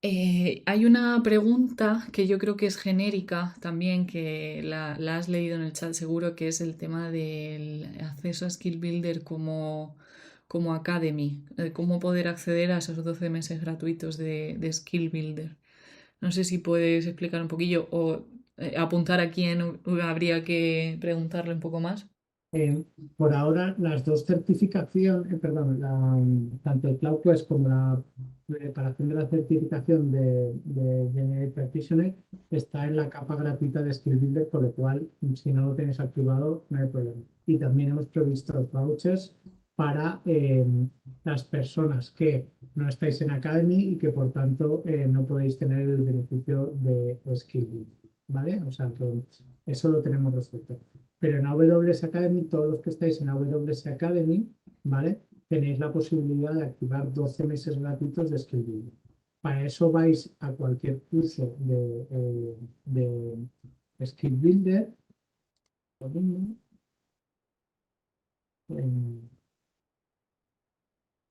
Hay una pregunta que yo creo que es genérica también, que la has leído en el chat seguro, que es el tema del acceso a Skill Builder como Academy, cómo poder acceder a esos 12 meses gratuitos de Skill Builder. No sé si puedes explicar un poquillo o apuntar a quién habría que preguntarle un poco más. Eh, por ahora, las dos certificaciones, perdón, tanto el Cloud Quest como la preparación de la certificación de General Practitioner está en la capa gratuita de Skill Builder, por lo cual, si no lo tienes activado, no hay problema. Y también hemos previsto vouchers para las personas que no estáis en Academy y que, por tanto, no podéis tener el beneficio de Skill Builder, ¿vale? O sea, que eso lo tenemos resuelto. Pero en AWS Academy, todos los que estáis en AWS Academy, ¿vale? Tenéis la posibilidad de activar 12 meses gratuitos de Skill Builder. Para eso vais a cualquier curso de Skill Builder.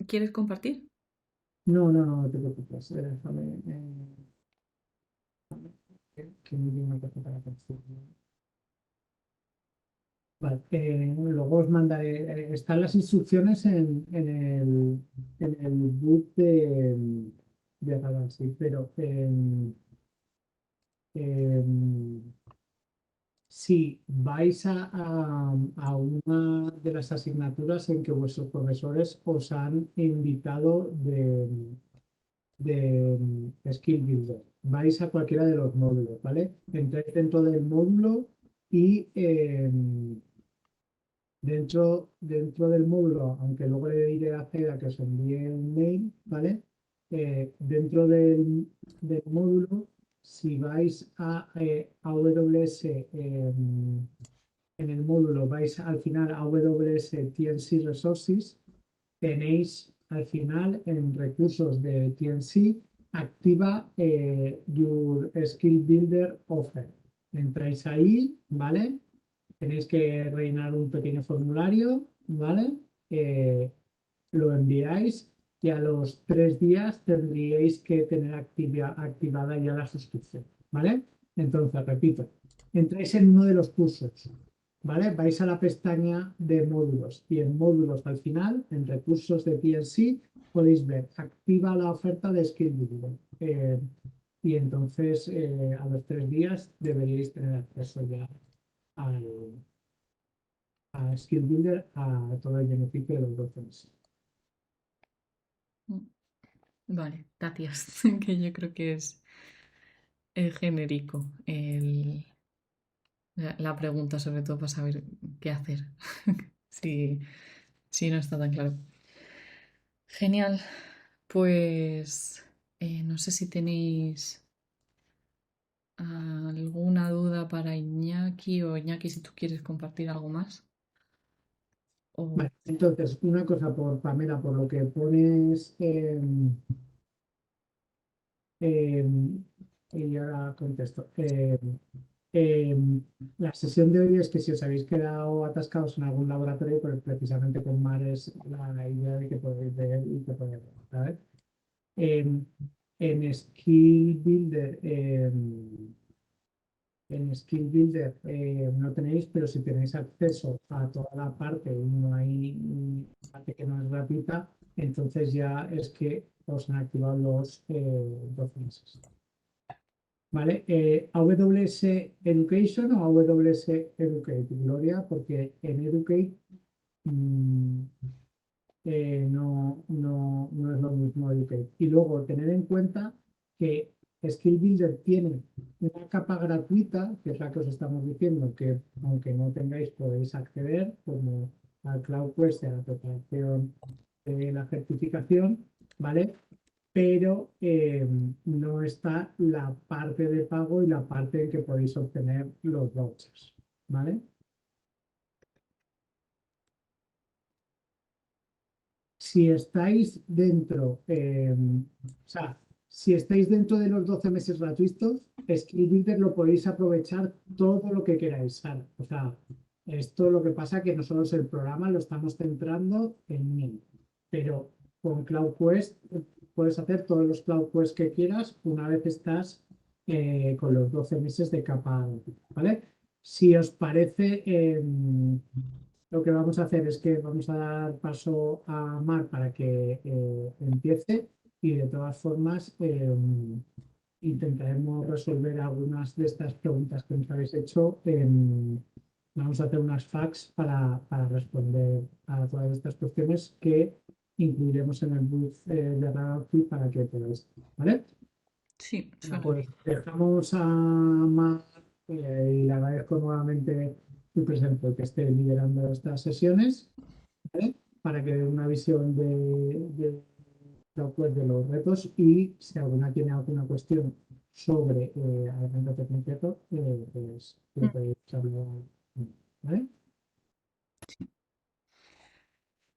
¿Quieres compartir? No, no, no, no te preocupes. Déjame que mire una cosa para construir. Vale, luego os mandaré, están las instrucciones en el book de Radar, pero em, si vais a una de las asignaturas en que vuestros profesores os han invitado de Skill Builder, vais a cualquiera de los módulos, ¿vale? Entráis dentro del módulo y dentro del módulo, aunque luego le diré a Ceda que os envíe un mail, ¿vale? Dentro del módulo, si vais a AWS, en el módulo vais al final a AWS TNC Resources, tenéis al final en recursos de TNC, activa Your Skill Builder Offer. Entráis ahí, ¿vale? Tenéis que rellenar un pequeño formulario, ¿vale? Lo enviáis y a los 3 días tendríais que tener activada ya la suscripción, ¿vale? Entonces, repito, entráis en uno de los cursos, ¿vale? Vais a la pestaña de módulos y en módulos al final, en recursos de PNC, podéis ver, activa la oferta de Skill Builder. Y entonces, a los 3 días deberíais tener acceso ya al, a Skill Builder a todo el beneficio de los 12 meses. Mm, vale, gracias, que yo creo que es genérico la pregunta, sobre todo para saber qué hacer, si, si no está tan claro. Genial, pues no sé si tenéis alguna duda para Iñaki o Iñaki si tú quieres compartir algo más. O... Vale, entonces, una cosa por Pamela, por lo que pones y ahora contesto. La sesión de hoy es que si os habéis quedado atascados en algún laboratorio, pues precisamente con Mar es la idea de que podéis ver y que podéis ver, ¿sabes? En, en Skill Builder, no tenéis, pero si tenéis acceso a toda la parte y no hay parte que no es gratuita, entonces ya es que os han activado los 12 meses. ¿Vale? AWS Education o AWS Educate, Gloria, porque en Educate mm, no es lo mismo Educate. Y luego tener en cuenta que Skill Builder tiene una capa gratuita, que es la que os estamos diciendo, que aunque no tengáis podéis acceder, como al Cloud Quest, a la preparación de la certificación, ¿vale? Pero no está la parte de pago y la parte en que podéis obtener los vouchers, ¿vale? Si estáis dentro, o sea, si estáis dentro de los 12 meses gratuitos, Skill Builder lo podéis aprovechar todo lo que queráis, ¿sabes? O sea, esto lo que pasa que nosotros el programa lo estamos centrando en mí, pero con Cloud Quest puedes hacer todos los cloud quests que quieras una vez estás con los 12 meses de capa, ¿vale? Si os parece, lo que vamos a hacer es que vamos a dar paso a Mar para que empiece y de todas formas intentaremos resolver algunas de estas preguntas que nos habéis hecho. Vamos a hacer unas fax para responder a todas estas cuestiones que incluiremos en el booth de Radar para que podáis, ¿vale? Sí, Bueno, suena pues bien. dejamos a Mar y le agradezco nuevamente su presencia, que esté liderando estas sesiones, ¿vale? Para que dé una visión pues, de los retos y si alguna tiene alguna cuestión sobre algún reto concreto, pues lo Mm. podéis hablar, ¿vale?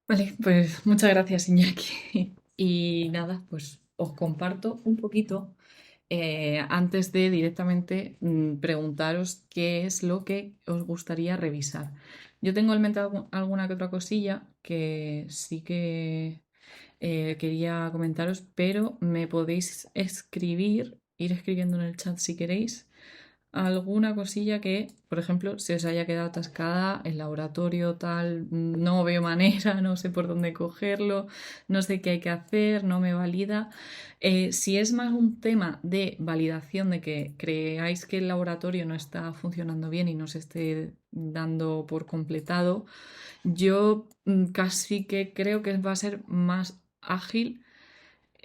Vale, pues muchas gracias, Iñaki. Y nada, pues os comparto un poquito antes de directamente preguntaros qué es lo que os gustaría revisar. Yo tengo en mente alguna que otra cosilla que sí que quería comentaros, pero me podéis escribir, ir escribiendo en el chat si queréis, alguna cosilla que, por ejemplo, se os haya quedado atascada, el laboratorio tal, no veo manera, no sé por dónde cogerlo, no sé qué hay que hacer, no me valida. Si es más un tema de validación de que creáis que el laboratorio no está funcionando bien y no se esté dando por completado, yo casi que creo que va a ser más ágil,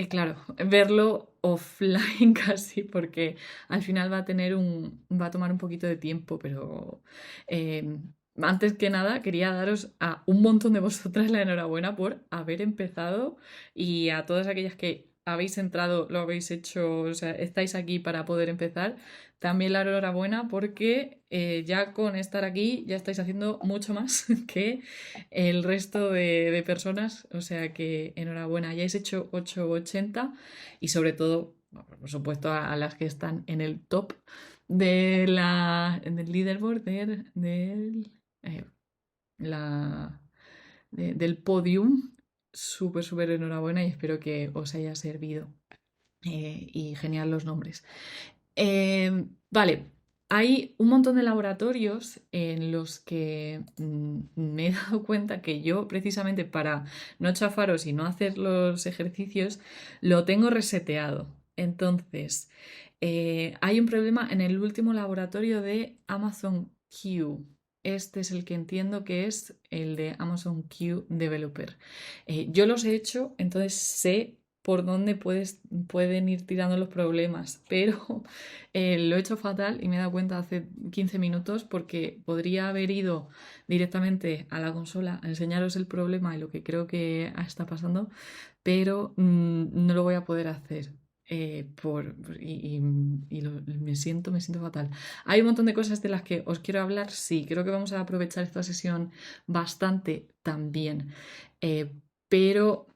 claro, verlo offline casi, porque al final va a tomar un poquito de tiempo, pero eh, antes que nada quería daros a un montón de vosotras la enhorabuena por haber empezado y a todas aquellas que habéis entrado, lo habéis hecho, o sea, estáis aquí para poder empezar. También la enhorabuena porque ya con estar aquí ya estáis haciendo mucho más que el resto de personas, o sea que enhorabuena, ya habéis hecho 880 y sobre todo, bueno, por supuesto, a las que están en el top del leaderboard eh, la, del podium, súper, súper enhorabuena y espero que os haya servido. Y genial los nombres. Vale, hay un montón de laboratorios en los que me he dado cuenta que yo precisamente para no chafaros y no hacer los ejercicios lo tengo reseteado. Entonces, hay un problema en el último laboratorio de Amazon Q. Este es el que entiendo que es el de Amazon Q Developer. Yo los he hecho, entonces sé por dónde pueden ir tirando los problemas, pero lo he hecho fatal y me he dado cuenta hace 15 minutos porque podría haber ido directamente a la consola a enseñaros el problema y lo que creo que está pasando, pero no lo voy a poder hacer. Me siento fatal. Hay un montón de cosas de las que os quiero hablar. Sí, creo que vamos a aprovechar esta sesión bastante también. Eh, pero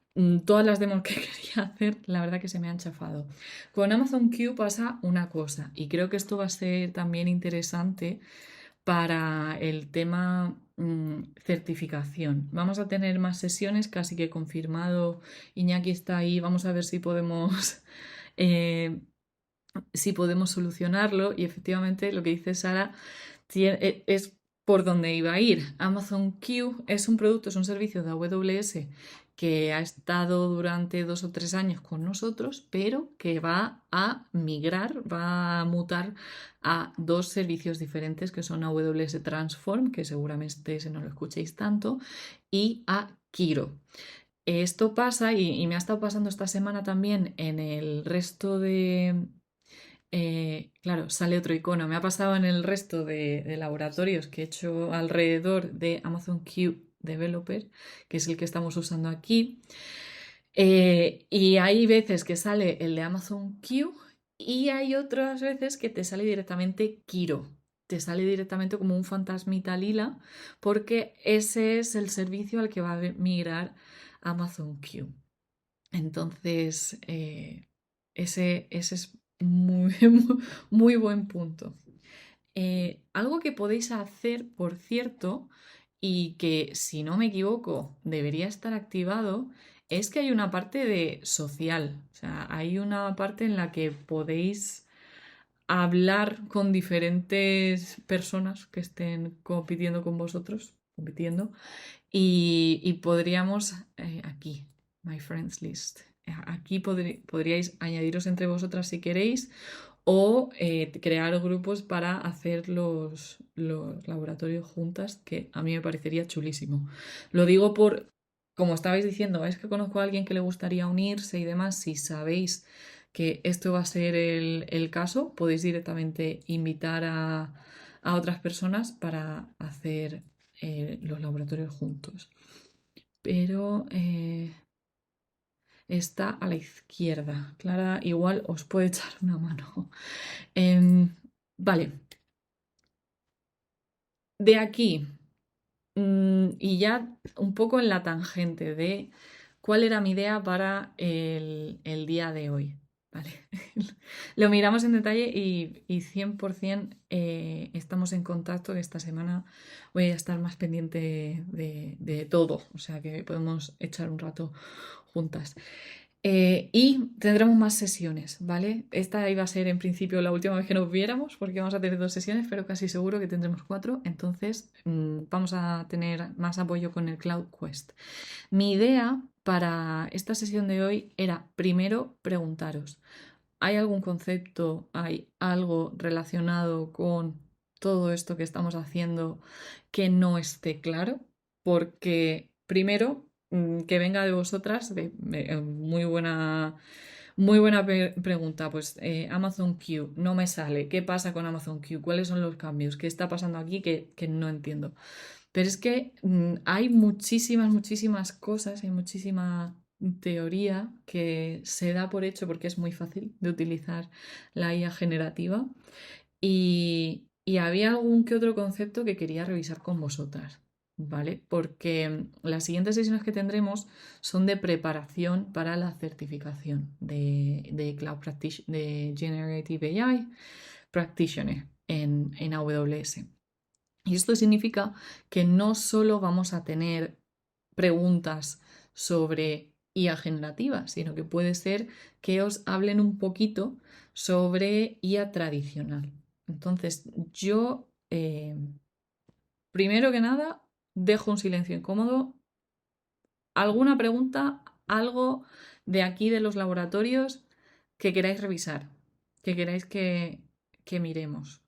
todas las demos que quería hacer, la verdad que se me han chafado. Con Amazon Q pasa una cosa, y creo que esto va a ser también interesante para el tema certificación. Vamos a tener más sesiones, casi que confirmado. Iñaki está ahí, vamos a ver eh, si podemos solucionarlo. Y efectivamente lo que dice Sara es por donde iba a ir. Amazon Q es un producto, es un servicio de AWS que ha estado durante 2 o 3 años con nosotros, pero que va a migrar, va a mutar a dos servicios diferentes que son AWS Transform, que seguramente ese no lo escuchéis tanto, y a Kiro. Esto pasa y me ha estado pasando esta semana también en el resto de, claro, sale otro icono. Me ha pasado en el resto de laboratorios que he hecho alrededor de Amazon Q Developer, que es el que estamos usando aquí. Y hay veces que sale el de Amazon Q y hay otras veces que te sale directamente Kiro. Te sale directamente como un fantasmita lila porque ese es el servicio al que va a migrar Amazon Q. Entonces, ese es muy, muy buen punto. Algo que podéis hacer, por cierto, y que si no me equivoco debería estar activado, es que hay una parte de social, o sea, hay una parte en la que podéis hablar con diferentes personas que estén compitiendo con vosotros, compitiendo, y podríamos, aquí, My Friends List, aquí podríais añadiros entre vosotras si queréis o crear grupos para hacer los laboratorios juntas, que a mí me parecería chulísimo. Lo digo por, como estabais diciendo, es que conozco a alguien que le gustaría unirse y demás, si sabéis que esto va a ser el caso, podéis directamente invitar a otras personas para hacer los laboratorios juntos. Pero está a la izquierda. Clara igual os puede echar una mano. Vale. De aquí. Y ya un poco en la tangente de cuál era mi idea para el día de hoy. Vale. Lo miramos en detalle y 100% estamos en contacto. Esta semana voy a estar más pendiente de todo. O sea que podemos echar un rato juntas. Y tendremos más sesiones, ¿vale? Esta iba a ser en principio la última vez que nos viéramos, porque vamos a tener 2 sesiones, pero casi seguro que tendremos 4. Entonces vamos a tener más apoyo con el Cloud Quest. Mi idea para esta sesión de hoy era primero preguntaros, ¿hay algún concepto, hay algo relacionado con todo esto que estamos haciendo que no esté claro? Porque primero, que venga de vosotras, muy buena pregunta. Pues Amazon Q no me sale. ¿Qué pasa con Amazon Q? ¿Cuáles son los cambios? ¿Qué está pasando aquí que no entiendo? Pero es que hay muchísimas cosas, hay muchísima teoría que se da por hecho porque es muy fácil de utilizar la IA generativa y había algún que otro concepto que quería revisar con vosotras, ¿vale? Porque las siguientes sesiones que tendremos son de preparación para la certificación de de Generative AI Practitioner en AWS. Y esto significa que no solo vamos a tener preguntas sobre IA generativa, sino que puede ser que os hablen un poquito sobre IA tradicional. Entonces, yo, primero que nada, dejo un silencio incómodo. ¿Alguna pregunta? ¿Algo de aquí de los laboratorios que queráis revisar? Que queráis que miremos.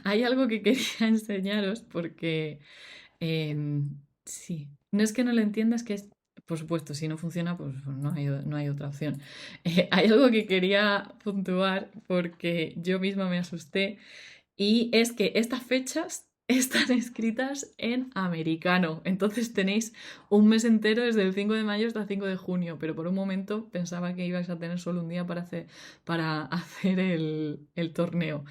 Hay algo que quería enseñaros porque sí, no es que no lo entiendas, que es, por supuesto, si no funciona, pues no hay otra opción. Hay algo que quería puntuar porque yo misma me asusté y es que estas fechas están escritas en americano. Entonces tenéis un mes entero desde el 5 de mayo hasta el 5 de junio, pero por un momento pensaba que ibais a tener solo un día para hacer el torneo.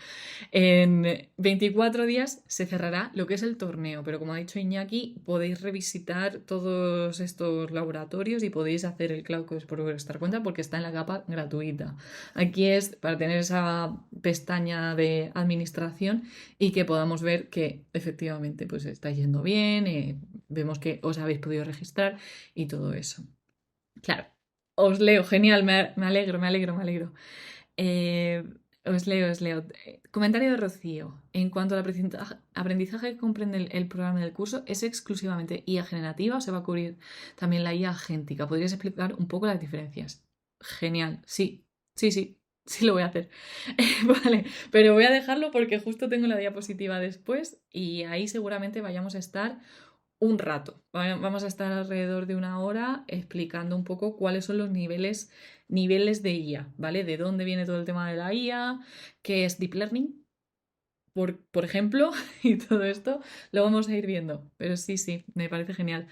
En 24 días se cerrará lo que es el torneo, pero como ha dicho Iñaki, podéis revisitar todos estos laboratorios y podéis hacer el Cloud Course por vuestra cuenta porque está en la capa gratuita. Aquí es para tener esa pestaña de administración y que podamos ver que efectivamente pues está yendo bien, vemos que os habéis podido registrar y todo eso. Claro, os leo, genial, me alegro, me alegro, me alegro. Eh, os leo. Comentario de Rocío. En cuanto al aprendizaje que comprende el programa del curso, ¿es exclusivamente IA generativa o se va a cubrir también la IA agéntica? ¿Podrías explicar un poco las diferencias? Genial. Sí, sí, sí. Sí lo voy a hacer. Vale, pero voy a dejarlo porque justo tengo la diapositiva después y ahí seguramente vayamos a estar un rato. Vamos a estar alrededor de 1 hora explicando un poco cuáles son los niveles de IA, ¿vale? De dónde viene todo el tema de la IA, qué es Deep Learning, por ejemplo, y todo esto lo vamos a ir viendo. Pero sí, sí, me parece genial.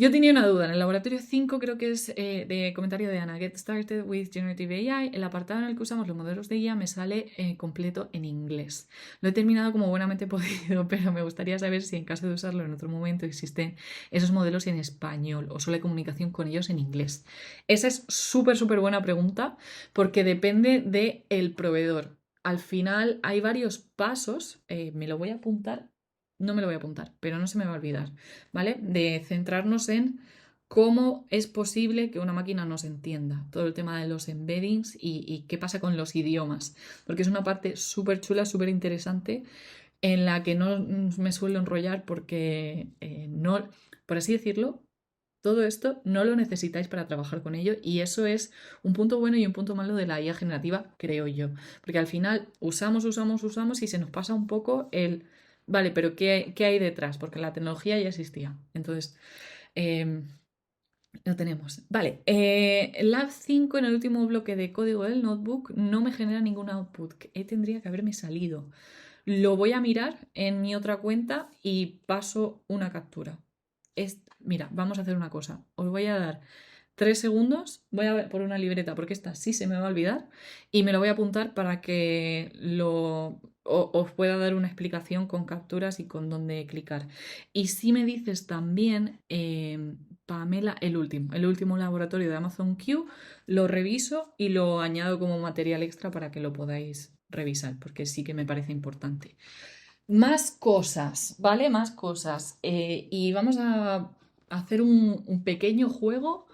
Yo tenía una duda. En el laboratorio 5 creo que es de comentario de Ana. Get started with generative AI. El apartado en el que usamos los modelos de IA me sale completo en inglés. Lo he terminado como buenamente podido, pero me gustaría saber si en caso de usarlo en otro momento existen esos modelos en español o solo hay comunicación con ellos en inglés. Esa es súper, súper buena pregunta porque depende del proveedor. Al final hay varios pasos. Me lo voy a apuntar. No me lo voy a apuntar, pero no se me va a olvidar. ¿Vale? De centrarnos en cómo es posible que una máquina nos entienda. Todo el tema de los embeddings y qué pasa con los idiomas. Porque es una parte súper chula, súper interesante en la que no me suelo enrollar porque no, por así decirlo, todo esto no lo necesitáis para trabajar con ello y eso es un punto bueno y un punto malo de la IA generativa, creo yo. Porque al final usamos y se nos pasa un poco el, vale, pero ¿qué hay detrás? Porque la tecnología ya existía. Entonces, eh, lo tenemos. Vale, Lab 5 en el último bloque de código del notebook no me genera ningún output. Tendría que haberme salido. Lo voy a mirar en mi otra cuenta y paso una captura. Mira, vamos a hacer una cosa. Os voy a dar 3 segundos, voy a ver por una libreta porque esta sí se me va a olvidar y me lo voy a apuntar para que os pueda dar una explicación con capturas y con dónde clicar. Y si me dices también, Pamela, el último laboratorio de Amazon Q, lo reviso y lo añado como material extra para que lo podáis revisar, porque sí que me parece importante. Más cosas, ¿vale? Más cosas. Y vamos a hacer un pequeño juego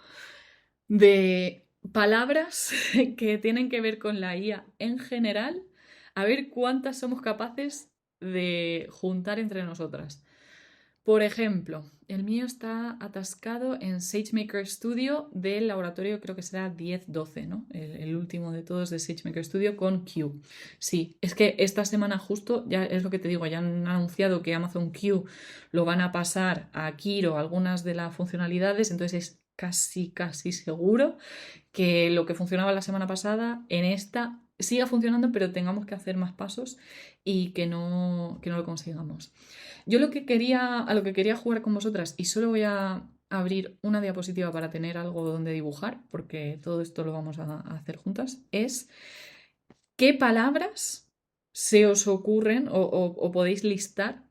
de palabras que tienen que ver con la IA en general, a ver cuántas somos capaces de juntar entre nosotras. Por ejemplo, el mío está atascado en SageMaker Studio del laboratorio, creo que será 10-12, ¿no? El último de todos de SageMaker Studio con Q. Sí, es que esta semana justo, ya es lo que te digo, ya han anunciado que Amazon Q lo van a pasar a Kiro algunas de las funcionalidades, entonces es casi seguro que lo que funcionaba la semana pasada en esta siga funcionando, pero tengamos que hacer más pasos y que no lo consigamos. Yo a lo que quería jugar con vosotras, y solo voy a abrir una diapositiva para tener algo donde dibujar, porque todo esto lo vamos a hacer juntas, es qué palabras se os ocurren o podéis listar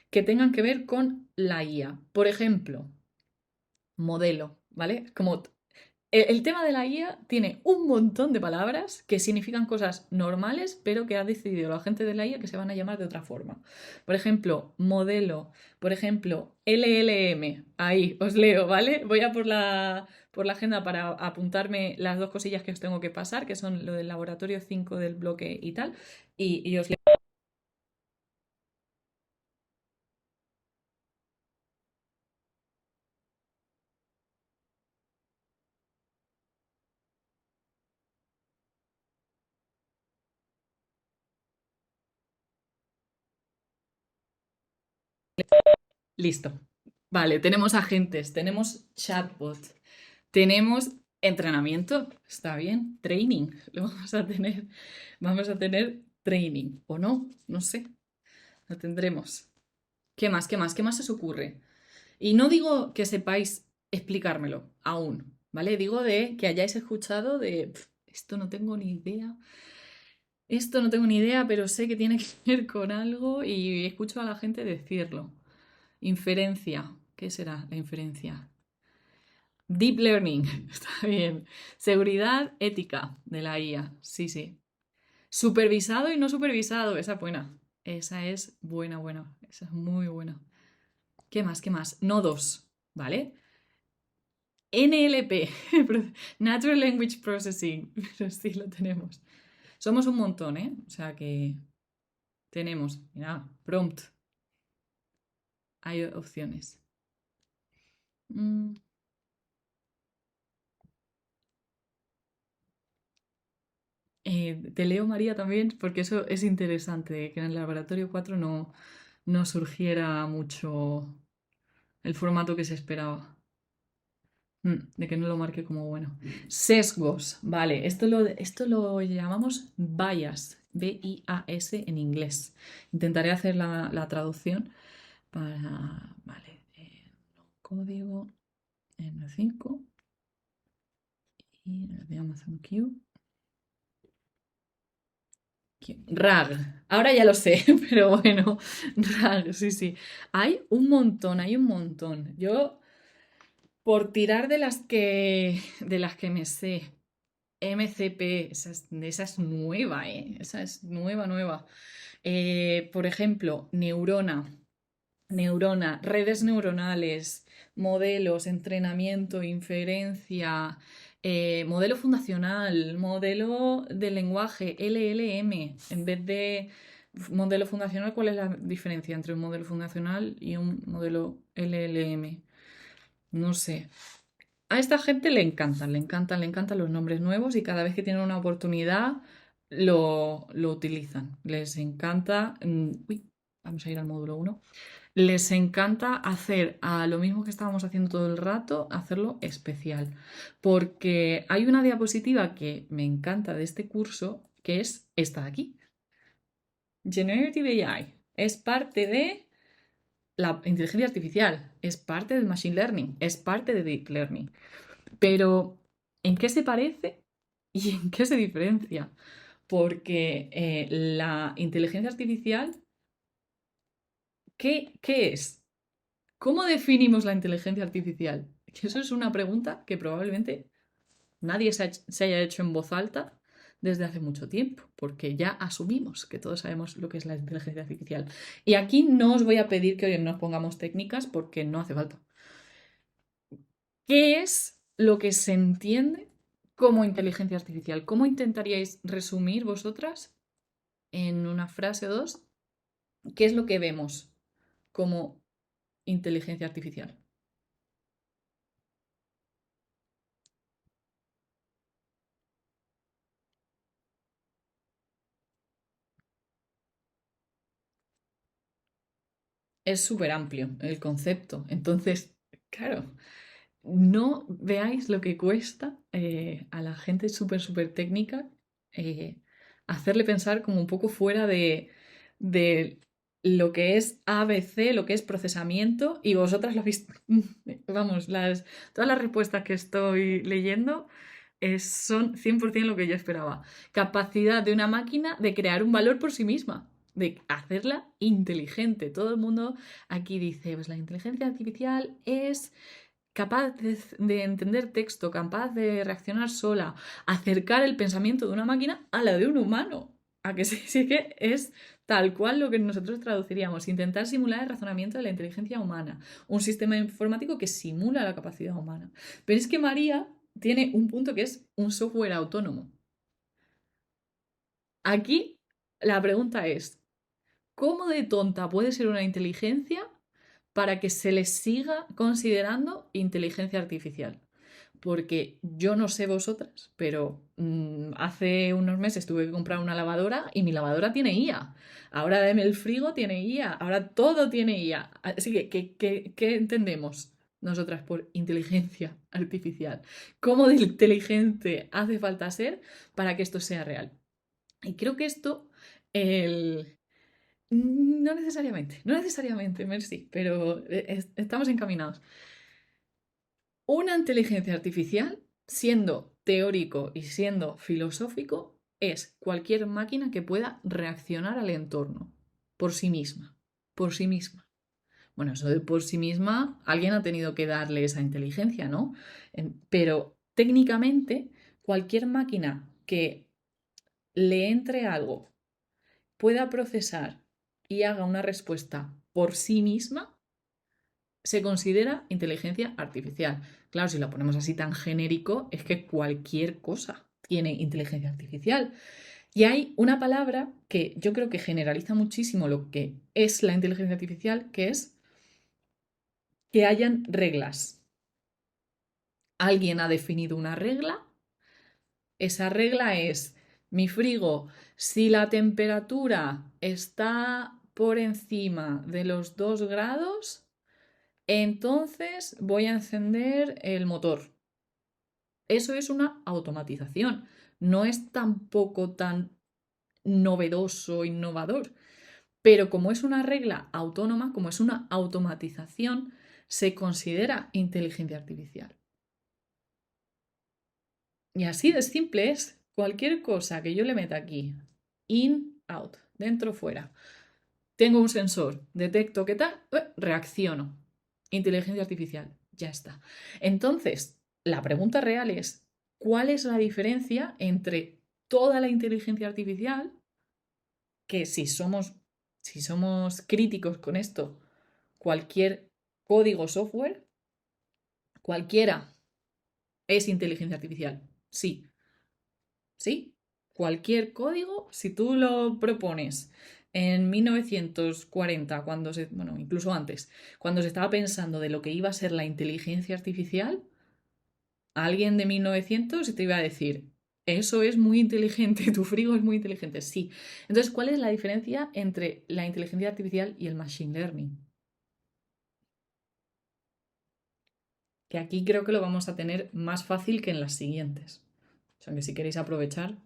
que tengan que ver con la IA. Por ejemplo, modelo, ¿vale? Como el tema de la IA tiene un montón de palabras que significan cosas normales, pero que ha decidido la gente de la IA que se van a llamar de otra forma. Por ejemplo, modelo, por ejemplo, LLM. Ahí os leo, ¿vale? Voy a por la agenda para apuntarme las dos cosillas que os tengo que pasar, que son lo del laboratorio 5 del bloque y tal, y os leo. Listo. Vale, tenemos agentes, tenemos chatbot, tenemos entrenamiento, está bien, training, lo vamos a tener. Vamos a tener training, o no, no sé, lo tendremos. ¿Qué más? ¿Qué más? ¿Qué más se os ocurre? Y no digo que sepáis explicármelo aún, ¿vale? Digo de que hayáis escuchado de esto no tengo ni idea. Esto no tengo ni idea, pero sé que tiene que ver con algo y escucho a la gente decirlo. Inferencia. ¿Qué será la inferencia? Deep learning. Está bien. Seguridad ética de la IA. Sí, sí. Supervisado y no supervisado. Esa es buena. Esa es buena. Esa es muy buena. ¿Qué más? ¿Qué más? Nodos. ¿Vale? NLP. Natural Language Processing. Pero sí lo tenemos. Somos un montón, ¿eh? O sea que tenemos. Mira, prompt. Hay opciones. Mm, te leo, María, también, porque eso es interesante, que en el laboratorio 4 no surgiera mucho el formato que se esperaba. De que no lo marque como bueno. Sesgos, vale, esto lo llamamos bias, B-I-A-S en inglés. Intentaré hacer la traducción para, vale, código. N5 y de Amazon Q. RAG, ahora ya lo sé, pero bueno, RAG, sí, sí. Hay un montón, hay un montón. Yo, por tirar de las que me sé, MCP, esa es nueva, ¿eh? Esa es nueva, nueva. Por ejemplo, neurona, redes neuronales, modelos, entrenamiento, inferencia, modelo fundacional, modelo de lenguaje, LLM, en vez de modelo fundacional, ¿cuál es la diferencia entre un modelo fundacional y un modelo LLM? No sé. A esta gente le encantan los nombres nuevos y cada vez que tienen una oportunidad lo utilizan. Les encanta. Uy, vamos a ir al módulo 1. Les encanta hacer a lo mismo que estábamos haciendo todo el rato, hacerlo especial. Porque hay una diapositiva que me encanta de este curso, que es esta de aquí. Generative AI. Es parte de la inteligencia artificial, es parte del machine learning, es parte de deep learning. Pero, ¿en qué se parece y en qué se diferencia? Porque la inteligencia artificial, ¿qué es? ¿Cómo definimos la inteligencia artificial? Que eso es una pregunta que probablemente nadie se haya hecho en voz alta desde hace mucho tiempo, porque ya asumimos que todos sabemos lo que es la inteligencia artificial. Y aquí no os voy a pedir que hoy nos pongamos técnicas porque no hace falta. ¿Qué es lo que se entiende como inteligencia artificial? ¿Cómo intentaríais resumir vosotras en una frase o dos qué es lo que vemos como inteligencia artificial? Es súper amplio el concepto. Entonces, claro, no veáis lo que cuesta a la gente súper, súper técnica eh, hacerle pensar como un poco fuera de lo que es ABC, lo que es procesamiento, y vosotras lo habéis, vamos, todas las respuestas que estoy leyendo son 100% lo que yo esperaba. Capacidad de una máquina de crear un valor por sí misma, de hacerla inteligente. Todo el mundo aquí dice, pues la inteligencia artificial es capaz de entender texto, capaz de reaccionar sola, acercar el pensamiento de una máquina a la de un humano. A que sí que es tal cual lo que nosotros traduciríamos, intentar simular el razonamiento de la inteligencia humana, un sistema informático que simula la capacidad humana. Pero es que María tiene un punto que es un software autónomo. Aquí la pregunta es, ¿cómo de tonta puede ser una inteligencia para que se le siga considerando inteligencia artificial? Porque yo no sé vosotras, pero hace unos meses tuve que comprar una lavadora y mi lavadora tiene IA. Ahora el frigo tiene IA, ahora todo tiene IA. Así que, ¿qué entendemos nosotras por inteligencia artificial? ¿Cómo de inteligente hace falta ser para que esto sea real? Y creo que esto, el... no necesariamente, Mercy, pero estamos encaminados. Una inteligencia artificial, siendo teórico y siendo filosófico, es cualquier máquina que pueda reaccionar al entorno por sí misma. Por sí misma. Bueno, eso de por sí misma, alguien ha tenido que darle esa inteligencia, ¿no? Pero técnicamente, cualquier máquina que le entre algo, pueda procesar y haga una respuesta por sí misma, se considera inteligencia artificial. Claro, si lo ponemos así tan genérico, es que cualquier cosa tiene inteligencia artificial. Y hay una palabra que yo creo que generaliza muchísimo lo que es la inteligencia artificial, que es que hayan reglas. Alguien ha definido una regla. Esa regla es, mi frigo, si la temperatura está por encima de los 2 grados, entonces voy a encender el motor. Eso es una automatización. No es tampoco tan novedoso, innovador. Pero como es una regla autónoma, como es una automatización, se considera inteligencia artificial. Y así de simple es. Cualquier cosa que yo le meta aquí, in, out, dentro, fuera. Tengo un sensor, detecto qué tal, reacciono. Inteligencia artificial, ya está. Entonces, la pregunta real es, ¿cuál es la diferencia entre toda la inteligencia artificial, que si somos críticos con esto, cualquier código software, cualquiera es inteligencia artificial? Sí, sí. Cualquier código, si tú lo propones en 1940, bueno, incluso antes, cuando se estaba pensando de lo que iba a ser la inteligencia artificial, alguien de 1900 te iba a decir, eso es muy inteligente, tu frigo es muy inteligente. Sí. Entonces, ¿cuál es la diferencia entre la inteligencia artificial y el machine learning? Que aquí creo que lo vamos a tener más fácil que en las siguientes. O sea, que si queréis aprovechar.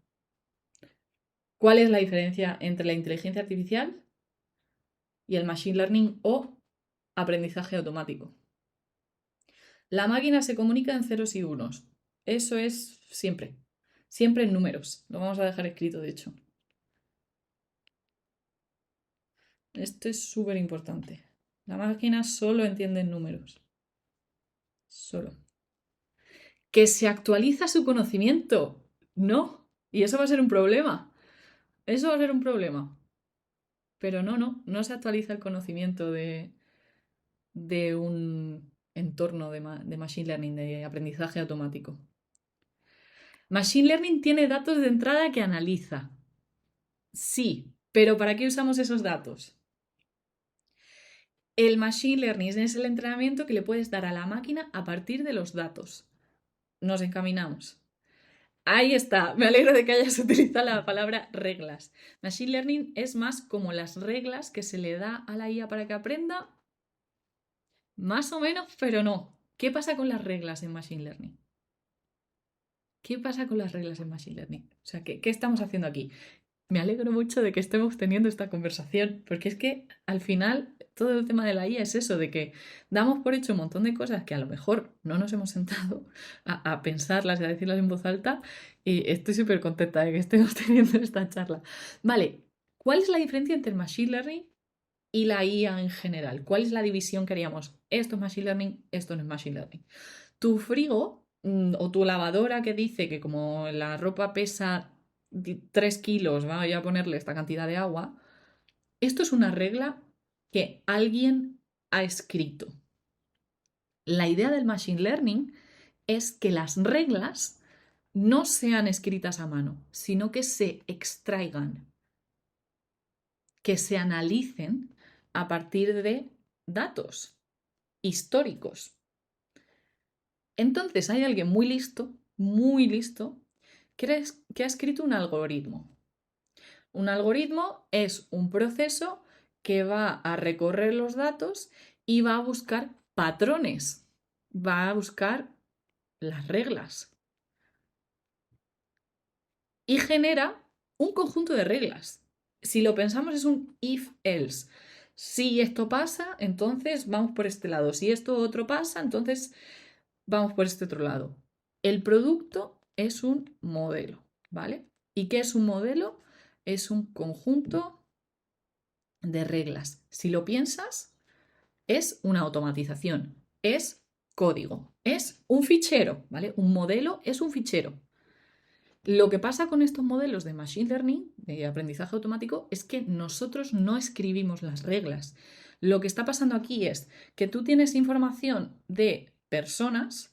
¿Cuál es la diferencia entre la inteligencia artificial y el machine learning o aprendizaje automático? La máquina se comunica en ceros y unos. Eso es siempre. Siempre en números. Lo vamos a dejar escrito, de hecho. Esto es súper importante. La máquina solo entiende en números. Solo. ¿Que se actualiza su conocimiento? No. Y eso va a ser un problema. Eso va a ser un problema. Pero no se actualiza el conocimiento de un entorno de machine learning, de aprendizaje automático. Machine learning tiene datos de entrada que analiza. Sí, pero ¿para qué usamos esos datos? El machine learning es el entrenamiento que le puedes dar a la máquina a partir de los datos. Nos encaminamos. Ahí está, me alegro de que hayas utilizado la palabra reglas. Machine learning es más como las reglas que se le da a la IA para que aprenda, más o menos, pero no. ¿Qué pasa con las reglas en machine learning? ¿Qué pasa con las reglas en machine learning? O sea, ¿qué estamos haciendo aquí? Me alegro mucho de que estemos teniendo esta conversación, porque es que al final todo el tema de la IA es eso, de que damos por hecho un montón de cosas que a lo mejor no nos hemos sentado a pensarlas y a decirlas en voz alta, y estoy súper contenta de que estemos teniendo esta charla. Vale, ¿cuál es la diferencia entre el machine learning y la IA en general? ¿Cuál es la división que haríamos? Esto es machine learning, esto no es machine learning. Tu frigo o tu lavadora que dice que como la ropa pesa 3 kilos, voy a ponerle esta cantidad de agua, esto es una regla que alguien ha escrito. La idea del machine learning es que las reglas no sean escritas a mano, sino que se extraigan, que se analicen a partir de datos históricos. Entonces hay alguien muy listo, que ha escrito un algoritmo. Un algoritmo es un proceso que va a recorrer los datos y va a buscar patrones, va a buscar las reglas y genera un conjunto de reglas. Si lo pensamos es un if-else. Si esto pasa, entonces vamos por este lado. Si esto otro pasa, entonces vamos por este otro lado. El producto es un modelo, ¿vale? ¿Y qué es un modelo? Es un conjunto de reglas. Si lo piensas, es una automatización, es código, es un fichero, ¿vale? Un modelo es un fichero. Lo que pasa con estos modelos de machine learning, de aprendizaje automático, es que nosotros no escribimos las reglas. Lo que está pasando aquí es que tú tienes información de personas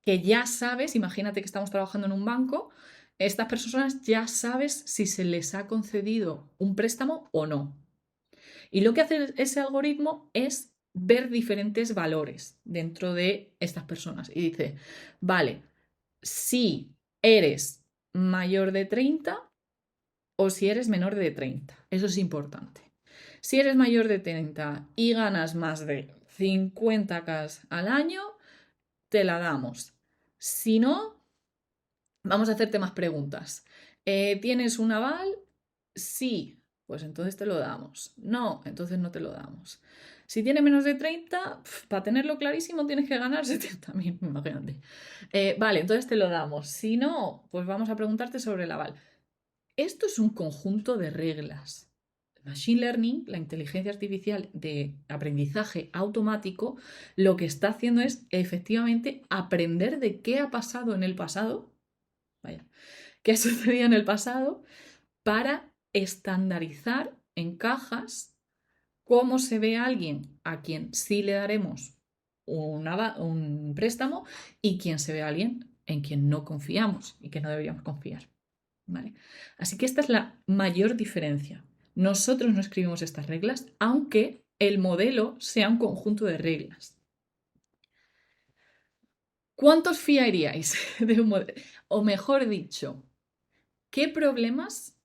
que ya sabes, imagínate que estamos trabajando en un banco, estas personas ya sabes si se les ha concedido un préstamo o no. Y lo que hace ese algoritmo es ver diferentes valores dentro de estas personas. Y dice, vale, si eres mayor de 30 o si eres menor de 30. Eso es importante. Si eres mayor de 30 y ganas más de 50K al año, te la damos. Si no, vamos a hacerte más preguntas. ¿Tienes un aval? Sí. pues entonces te lo damos. No, entonces no te lo damos. Si tiene menos de 30, para tenerlo clarísimo tienes que ganar 70.000, imagínate. Vale, entonces te lo damos. Si no, pues vamos a preguntarte sobre el aval. Esto es un conjunto de reglas. Machine Learning, la inteligencia artificial de aprendizaje automático, lo que está haciendo es efectivamente aprender de qué ha pasado en el pasado, vaya, qué ha sucedido en el pasado, para estandarizar en cajas cómo se ve a alguien a quien sí le daremos un préstamo y quién se ve a alguien en quien no confiamos y que no deberíamos confiar. ¿Vale? Así que esta es la mayor diferencia. Nosotros no escribimos estas reglas, aunque el modelo sea un conjunto de reglas. ¿Cuántos fiaríais de un modelo? O mejor dicho, ¿qué problemas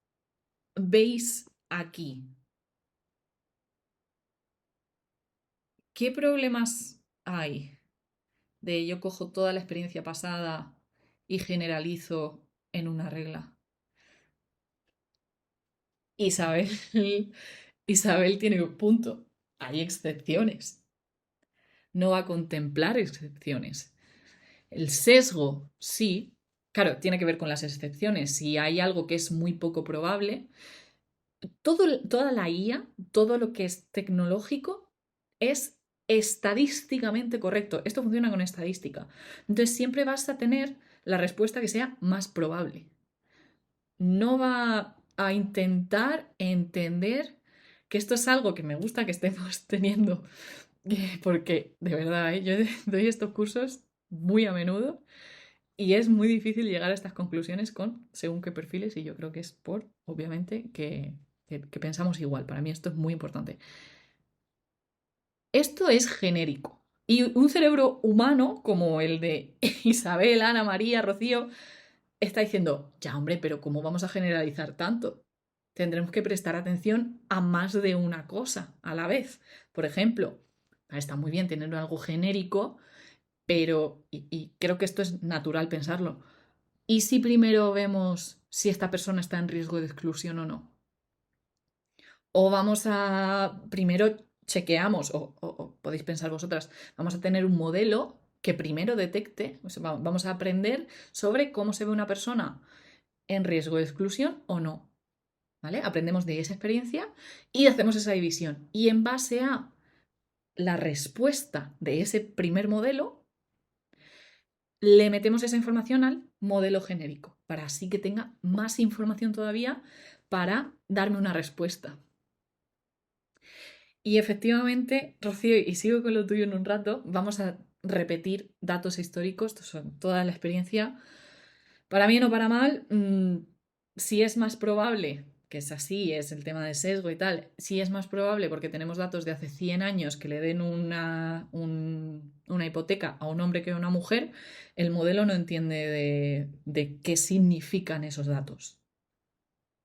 veis aquí? ¿Qué problemas hay de yo cojo toda la experiencia pasada y generalizo en una regla? Isabel, Isabel tiene un punto. Hay excepciones. No va a contemplar excepciones. El sesgo, sí. Claro, tiene que ver con las excepciones. Si hay algo que es muy poco probable, toda la IA, todo lo que es tecnológico, es estadísticamente correcto. Esto funciona con estadística. Entonces siempre vas a tener la respuesta que sea más probable. No va a intentar entender que esto es algo que me gusta que estemos teniendo, porque de verdad, yo doy estos cursos muy a menudo y es muy difícil llegar a estas conclusiones con según qué perfiles y yo creo que es por, obviamente, que pensamos igual. Para mí esto es muy importante. Esto es genérico. Y un cerebro humano como el de Isabel, Ana, María, Rocío, está diciendo, ya hombre, pero ¿cómo vamos a generalizar tanto? Tendremos que prestar atención a más de una cosa a la vez. Por ejemplo, está muy bien tener algo genérico, pero, y creo que esto es natural pensarlo, ¿y si primero vemos si esta persona está en riesgo de exclusión o no? O vamos a, primero chequeamos, o podéis pensar vosotras, vamos a tener un modelo que primero detecte, o sea, vamos a aprender sobre cómo se ve una persona en riesgo de exclusión o no. ¿Vale? Aprendemos de esa experiencia y hacemos esa división. Y en base a la respuesta de ese primer modelo, le metemos esa información al modelo genérico, para así que tenga más información todavía para darme una respuesta. Y efectivamente, Rocío, y sigo con lo tuyo en un rato, vamos a repetir datos históricos, toda la experiencia. Para bien o para mal, si es más probable, que es así, es el tema de sesgo y tal, si es más probable porque tenemos datos de hace 100 años que le den una hipoteca a un hombre que a una mujer, el modelo no entiende de qué significan esos datos.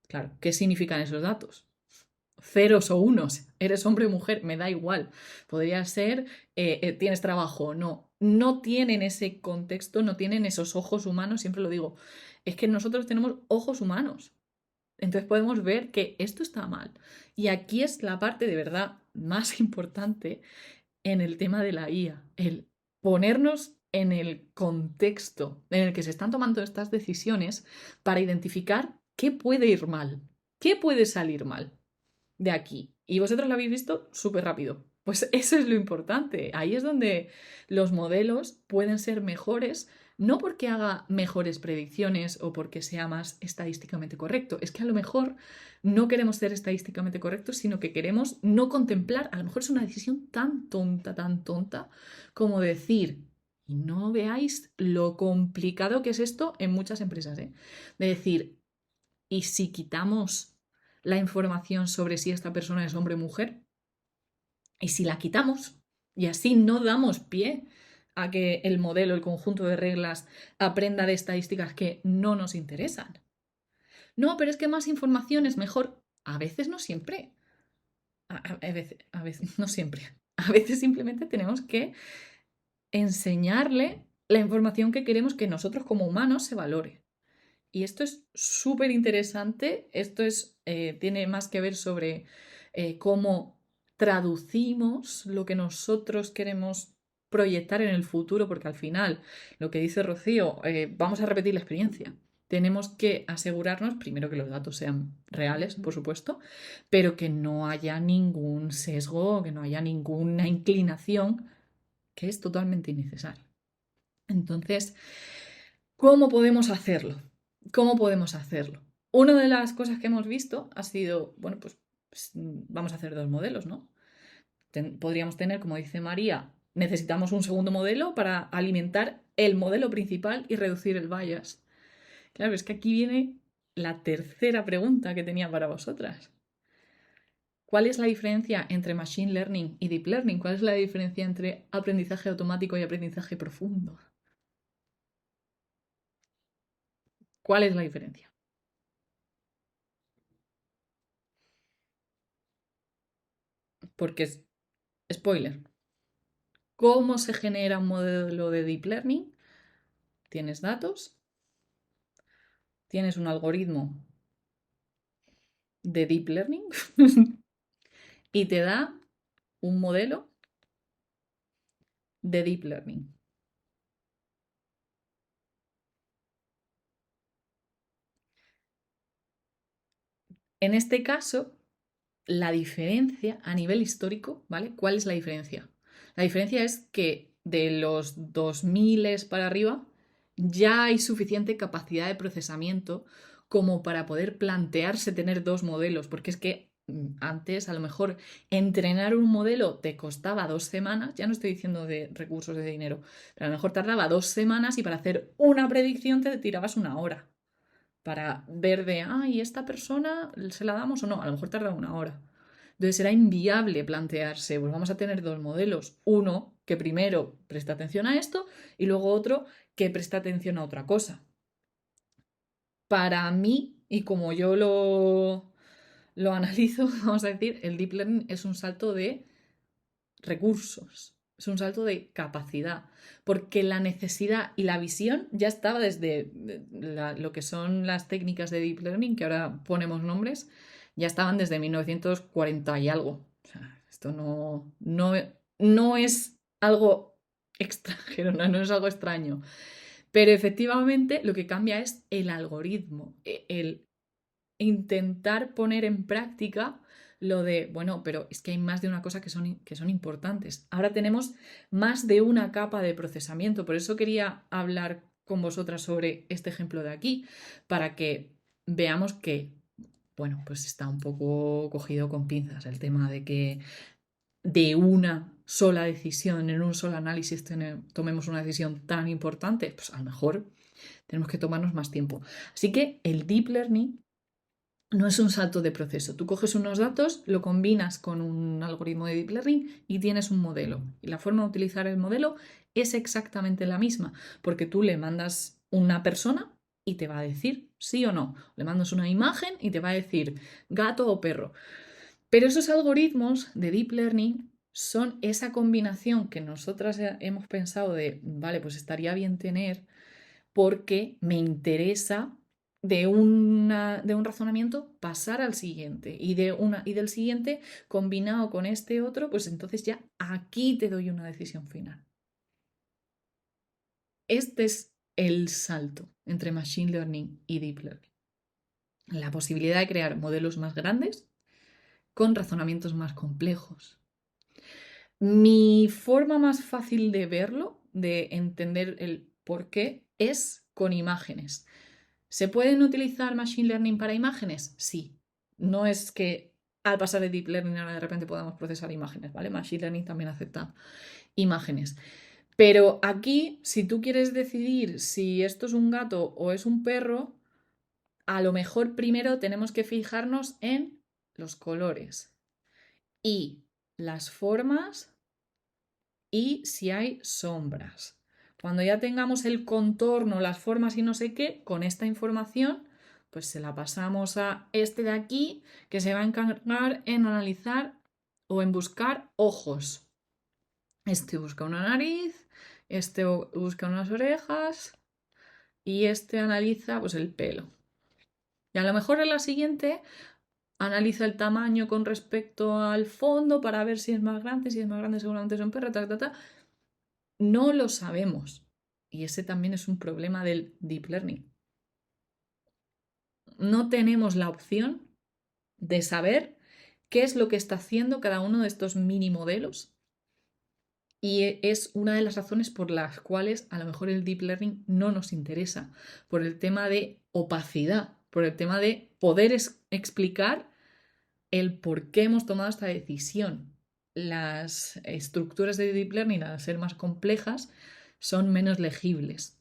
Claro, ¿qué significan esos datos? Ceros o unos, eres hombre o mujer, me da igual. Podría ser, tienes trabajo, no. No tienen ese contexto, no tienen esos ojos humanos, siempre lo digo. Es que nosotros tenemos ojos humanos. Entonces podemos ver que esto está mal. Y aquí es la parte de verdad más importante en el tema de la IA, el ponernos en el contexto en el que se están tomando estas decisiones para identificar qué puede ir mal, qué puede salir mal de aquí. Y vosotros lo habéis visto súper rápido. Pues eso es lo importante. Ahí es donde los modelos pueden ser mejores, no porque haga mejores predicciones o porque sea más estadísticamente correcto. Es que a lo mejor no queremos ser estadísticamente correctos, sino que queremos no contemplar, a lo mejor es una decisión tan tonta, como decir, y no veáis lo complicado que es esto en muchas empresas, ¿eh? De decir, ¿y si quitamos la información sobre si esta persona es hombre o mujer? Y si la quitamos y así no damos pie a que el modelo, el conjunto de reglas aprenda de estadísticas que no nos interesan. No, pero es que más información es mejor. A veces no siempre. A veces no siempre. A veces simplemente tenemos que enseñarle la información que queremos que nosotros como humanos se valore. Y esto es súper interesante, esto es tiene más que ver sobre cómo traducimos lo que nosotros queremos proyectar en el futuro, porque al final, lo que dice Rocío, vamos a repetir la experiencia. Tenemos que asegurarnos, primero, que los datos sean reales, por supuesto, pero que no haya ningún sesgo, que no haya ninguna inclinación, que es totalmente innecesario. Entonces, ¿cómo podemos hacerlo? ¿Cómo podemos hacerlo? Una de las cosas que hemos visto ha sido, bueno, pues vamos a hacer dos modelos, ¿no? Podríamos tener, como dice María, necesitamos un segundo modelo para alimentar el modelo principal y reducir el bias. Claro, es que aquí viene la tercera pregunta que tenía para vosotras. ¿Cuál es la diferencia entre Machine Learning y Deep Learning? ¿Cuál es la diferencia entre aprendizaje automático y aprendizaje profundo? ¿Cuál es la diferencia? Porque spoiler, ¿cómo se genera un modelo de Deep Learning? Tienes datos, tienes un algoritmo de Deep Learning y te da un modelo de Deep Learning. En este caso, la diferencia a nivel histórico, ¿vale? ¿Cuál es la diferencia? La diferencia es que de los 2000 para arriba ya hay suficiente capacidad de procesamiento como para poder plantearse tener dos modelos, porque es que antes a lo mejor entrenar un modelo te costaba 2 semanas, ya no estoy diciendo de recursos de dinero, pero a lo mejor tardaba 2 semanas y para hacer una predicción te tirabas 1 hora para ver de, ¿y esta persona se la damos o no? A lo mejor tarda 1 hora. Entonces era inviable plantearse, pues vamos a tener dos modelos. Uno que primero presta atención a esto y luego otro que presta atención a otra cosa. Para mí, y como yo lo analizo, vamos a decir, el Deep Learning es un salto de recursos, es un salto de capacidad, porque la necesidad y la visión ya estaba desde lo que son las técnicas de Deep Learning, que ahora ponemos nombres, ya estaban desde 1940 y algo. O sea, esto no es algo extranjero, no es algo extraño. Pero efectivamente lo que cambia es el algoritmo, el intentar poner en práctica lo de, bueno, pero es que hay más de una cosa que son importantes. Ahora tenemos más de una capa de procesamiento, por eso quería hablar con vosotras sobre este ejemplo de aquí, para que veamos que, bueno, pues está un poco cogido con pinzas el tema de que de una sola decisión, en un solo análisis tomemos una decisión tan importante, pues a lo mejor tenemos que tomarnos más tiempo. Así que el deep learning no es un salto de proceso. Tú coges unos datos, lo combinas con un algoritmo de deep learning y tienes un modelo. Y la forma de utilizar el modelo es exactamente la misma, porque tú le mandas una persona y te va a decir sí o no. Le mandas una imagen y te va a decir gato o perro. Pero esos algoritmos de deep learning son esa combinación que nosotras hemos pensado de, vale, pues estaría bien tener porque me interesa de un razonamiento pasar al siguiente y del siguiente combinado con este otro, pues entonces ya aquí te doy una decisión final. Este es el salto entre Machine Learning y Deep Learning. La posibilidad de crear modelos más grandes con razonamientos más complejos. Mi forma más fácil de verlo, de entender el por qué, es con imágenes. ¿Se pueden utilizar Machine Learning para imágenes? Sí. No es que al pasar de Deep Learning ahora de repente podamos procesar imágenes, ¿vale? Machine Learning también acepta imágenes. Pero aquí, si tú quieres decidir si esto es un gato o es un perro, a lo mejor primero tenemos que fijarnos en los colores y las formas y si hay sombras. Cuando ya tengamos el contorno, las formas y no sé qué, con esta información, pues se la pasamos a este de aquí, que se va a encargar en analizar o en buscar ojos. Este busca una nariz, este busca unas orejas y este analiza pues el pelo. Y a lo mejor en la siguiente analiza el tamaño con respecto al fondo para ver si es más grande seguramente es un perro, No lo sabemos. Y ese también es un problema del deep learning. No tenemos la opción de saber qué es lo que está haciendo cada uno de estos mini modelos. Y es una de las razones por las cuales a lo mejor el deep learning no nos interesa, por el tema de opacidad, por el tema de poder explicar el por qué hemos tomado esta decisión. Las estructuras de deep learning, al ser más complejas, son menos legibles.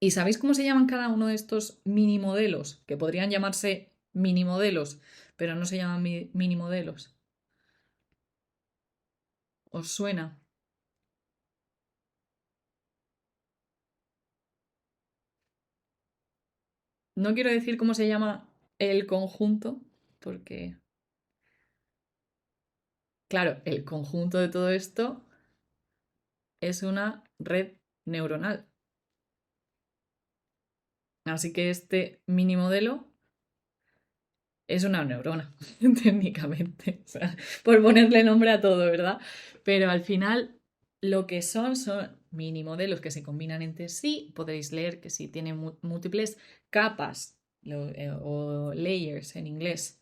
¿Y sabéis cómo se llaman cada uno de estos mini modelos? Que podrían llamarse mini modelos, pero no se llaman mini modelos. ¿Os suena? No quiero decir cómo se llama el conjunto, porque, claro, el conjunto de todo esto es una red neuronal. Así que este mini modelo es una neurona, técnicamente, o sea, por ponerle nombre a todo, ¿verdad? Pero al final lo que son mini modelos que se combinan entre sí. Podéis leer que sí tienen múltiples capas o layers en inglés,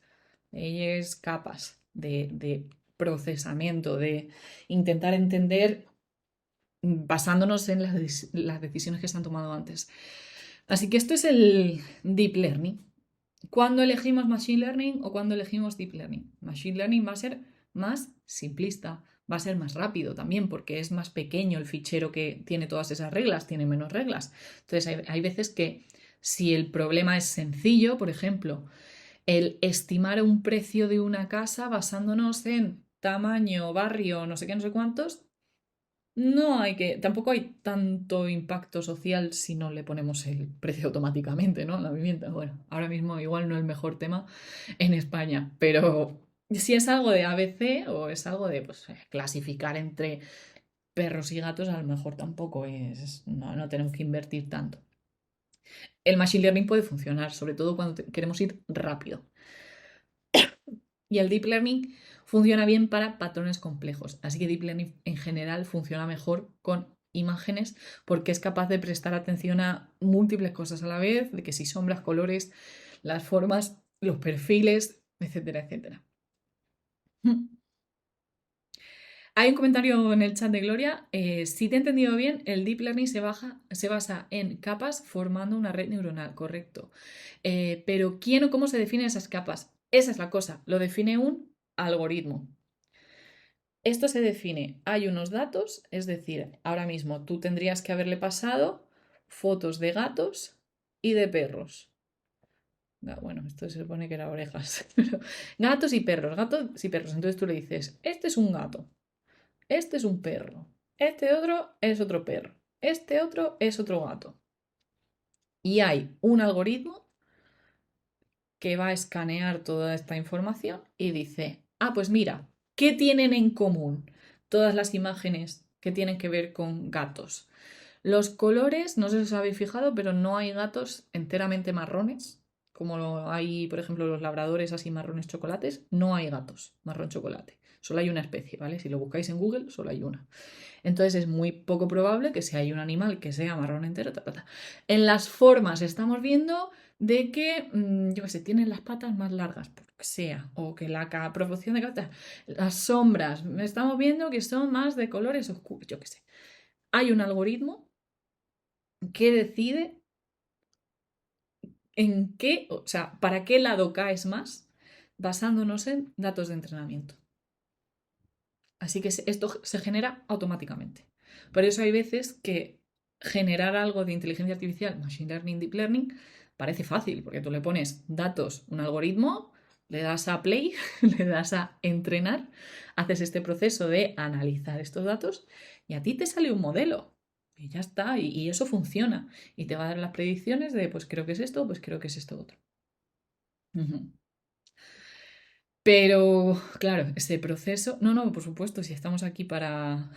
layers, capas de procesamiento, de intentar entender basándonos en las decisiones que se han tomado antes. Así que esto es el deep learning. ¿Cuándo elegimos Machine Learning o cuándo elegimos Deep Learning? Machine Learning va a ser más simplista, va a ser más rápido también porque es más pequeño el fichero que tiene todas esas reglas, tiene menos reglas. Entonces hay veces que si el problema es sencillo, por ejemplo, el estimar un precio de una casa basándonos en tamaño, barrio, no sé qué, no sé cuántos, tampoco hay tanto impacto social si no le ponemos el precio automáticamente, ¿no? La vivienda. Bueno, ahora mismo igual no es el mejor tema en España, pero si es algo de ABC o es algo de pues, clasificar entre perros y gatos, a lo mejor tampoco no tenemos que invertir tanto. El machine learning puede funcionar, sobre todo cuando queremos ir rápido. Y el deep learning funciona bien para patrones complejos. Así que deep learning en general funciona mejor con imágenes porque es capaz de prestar atención a múltiples cosas a la vez, de que si sombras, colores, las formas, los perfiles, etcétera, etcétera. Hay un comentario en el chat de Gloria. Si te he entendido bien, el deep learning se basa en capas formando una red neuronal, correcto. Pero ¿quién o cómo se definen esas capas? Esa es la cosa, lo define un algoritmo. Esto se define, hay unos datos, es decir, ahora mismo tú tendrías que haberle pasado fotos de gatos y de perros. Bueno, esto se supone que era orejas. Gatos y perros, gatos y perros. Entonces tú le dices, este es un gato, este es un perro, este otro es otro perro, este otro es otro gato. Y hay un algoritmo que va a escanear toda esta información y dice, pues mira, ¿qué tienen en común todas las imágenes que tienen que ver con gatos? Los colores, no sé si os habéis fijado, pero no hay gatos enteramente marrones, como hay, por ejemplo, los labradores así marrones chocolates, no hay gatos marrón chocolate. Solo hay una especie, ¿vale? Si lo buscáis en Google, solo hay una. Entonces es muy poco probable que si hay un animal que sea marrón entero, En las formas estamos viendo de que, yo qué sé, tienen las patas más largas, por lo que sea, o que la proporción de cabeza, las sombras, estamos viendo que son más de colores oscuros, yo qué sé. Hay un algoritmo que decide en qué, o sea, para qué lado caes más, basándonos en datos de entrenamiento. Así que esto se genera automáticamente. Por eso hay veces que generar algo de inteligencia artificial, machine learning, deep learning, parece fácil, porque tú le pones datos, un algoritmo, le das a play, le das a entrenar, haces este proceso de analizar estos datos y a ti te sale un modelo. Y ya está, y eso funciona. Y te va a dar las predicciones de, pues creo que es esto, pues creo que es esto otro. Pero, claro, ese proceso. No, por supuesto, si estamos aquí para.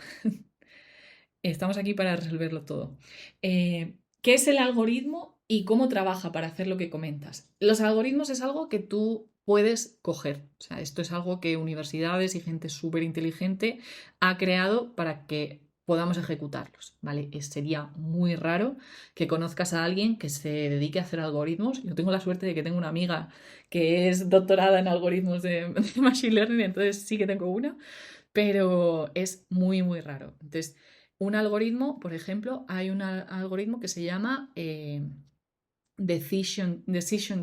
Estamos aquí para resolverlo todo. ¿Qué es el algoritmo y cómo trabaja para hacer lo que comentas? Los algoritmos es algo que tú puedes coger. O sea, esto es algo que universidades y gente súper inteligente ha creado para que podamos ejecutarlos, ¿vale? Sería muy raro que conozcas a alguien que se dedique a hacer algoritmos. Yo tengo la suerte de que tengo una amiga que es doctorada en algoritmos de Machine Learning, entonces sí que tengo una, pero es muy, muy raro. Entonces, un algoritmo, por ejemplo, hay un algoritmo que se llama decision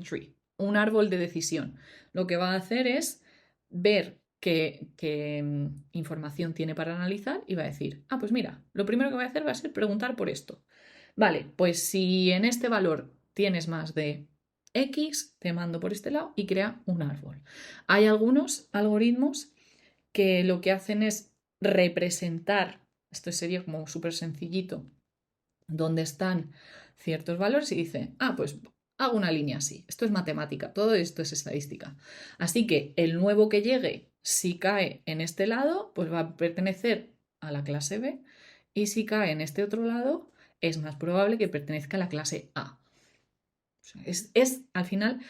tree, un árbol de decisión. Lo que va a hacer es ver qué información tiene para analizar y va a decir, ah, pues mira, lo primero que voy a hacer va a ser preguntar por esto. Vale, pues si en este valor tienes más de X, te mando por este lado y crea un árbol. Hay algunos algoritmos que lo que hacen es representar, esto sería como súper sencillito, donde están ciertos valores y dice, ah, pues hago una línea así. Esto es matemática, todo esto es estadística. Así que el nuevo que llegue, si cae en este lado, pues va a pertenecer a la clase B y si cae en este otro lado, es más probable que pertenezca a la clase A. O sea, es al final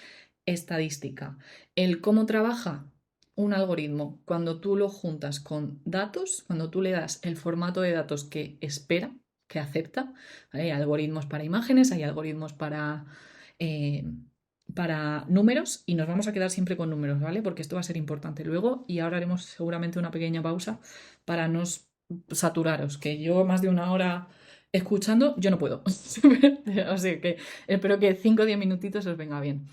estadística. El cómo trabaja un algoritmo cuando tú lo juntas con datos, cuando tú le das el formato de datos que espera, que acepta. ¿Vale? Hay algoritmos para imágenes, hay algoritmos eh, para números y nos vamos a quedar siempre con números, ¿vale? Porque esto va a ser importante luego y ahora haremos seguramente una pequeña pausa para no saturaros, que yo más de una hora escuchando, yo no puedo. O sea que espero que 5 o 10 minutitos os venga bien.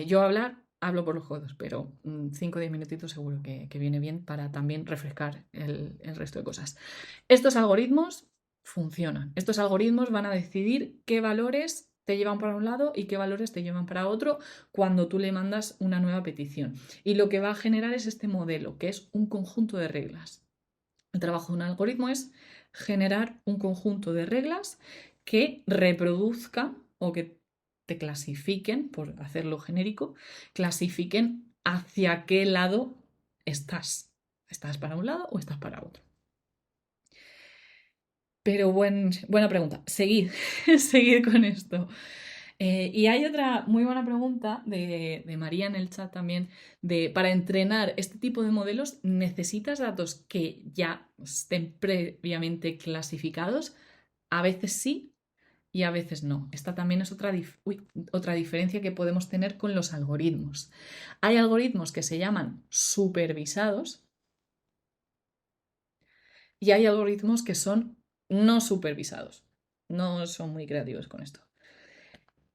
Yo hablo por los codos, pero 5 o 10 minutitos seguro que viene bien para también refrescar el resto de cosas. Estos algoritmos funcionan. Estos algoritmos van a decidir qué valores te llevan para un lado y qué valores te llevan para otro cuando tú le mandas una nueva petición. Y lo que va a generar es este modelo, que es un conjunto de reglas. El trabajo de un algoritmo es generar un conjunto de reglas que reproduzca o que te clasifiquen, por hacerlo genérico, clasifiquen hacia qué lado estás. ¿Estás para un lado o estás para otro? Pero buena pregunta. Seguid, seguid con esto. Y hay otra muy buena pregunta de María en el chat también, para entrenar este tipo de modelos, ¿necesitas datos que ya estén previamente clasificados? A veces sí y a veces no. Esta también es otra diferencia que podemos tener con los algoritmos. Hay algoritmos que se llaman supervisados y hay algoritmos que son no supervisados. No son muy creativos con esto.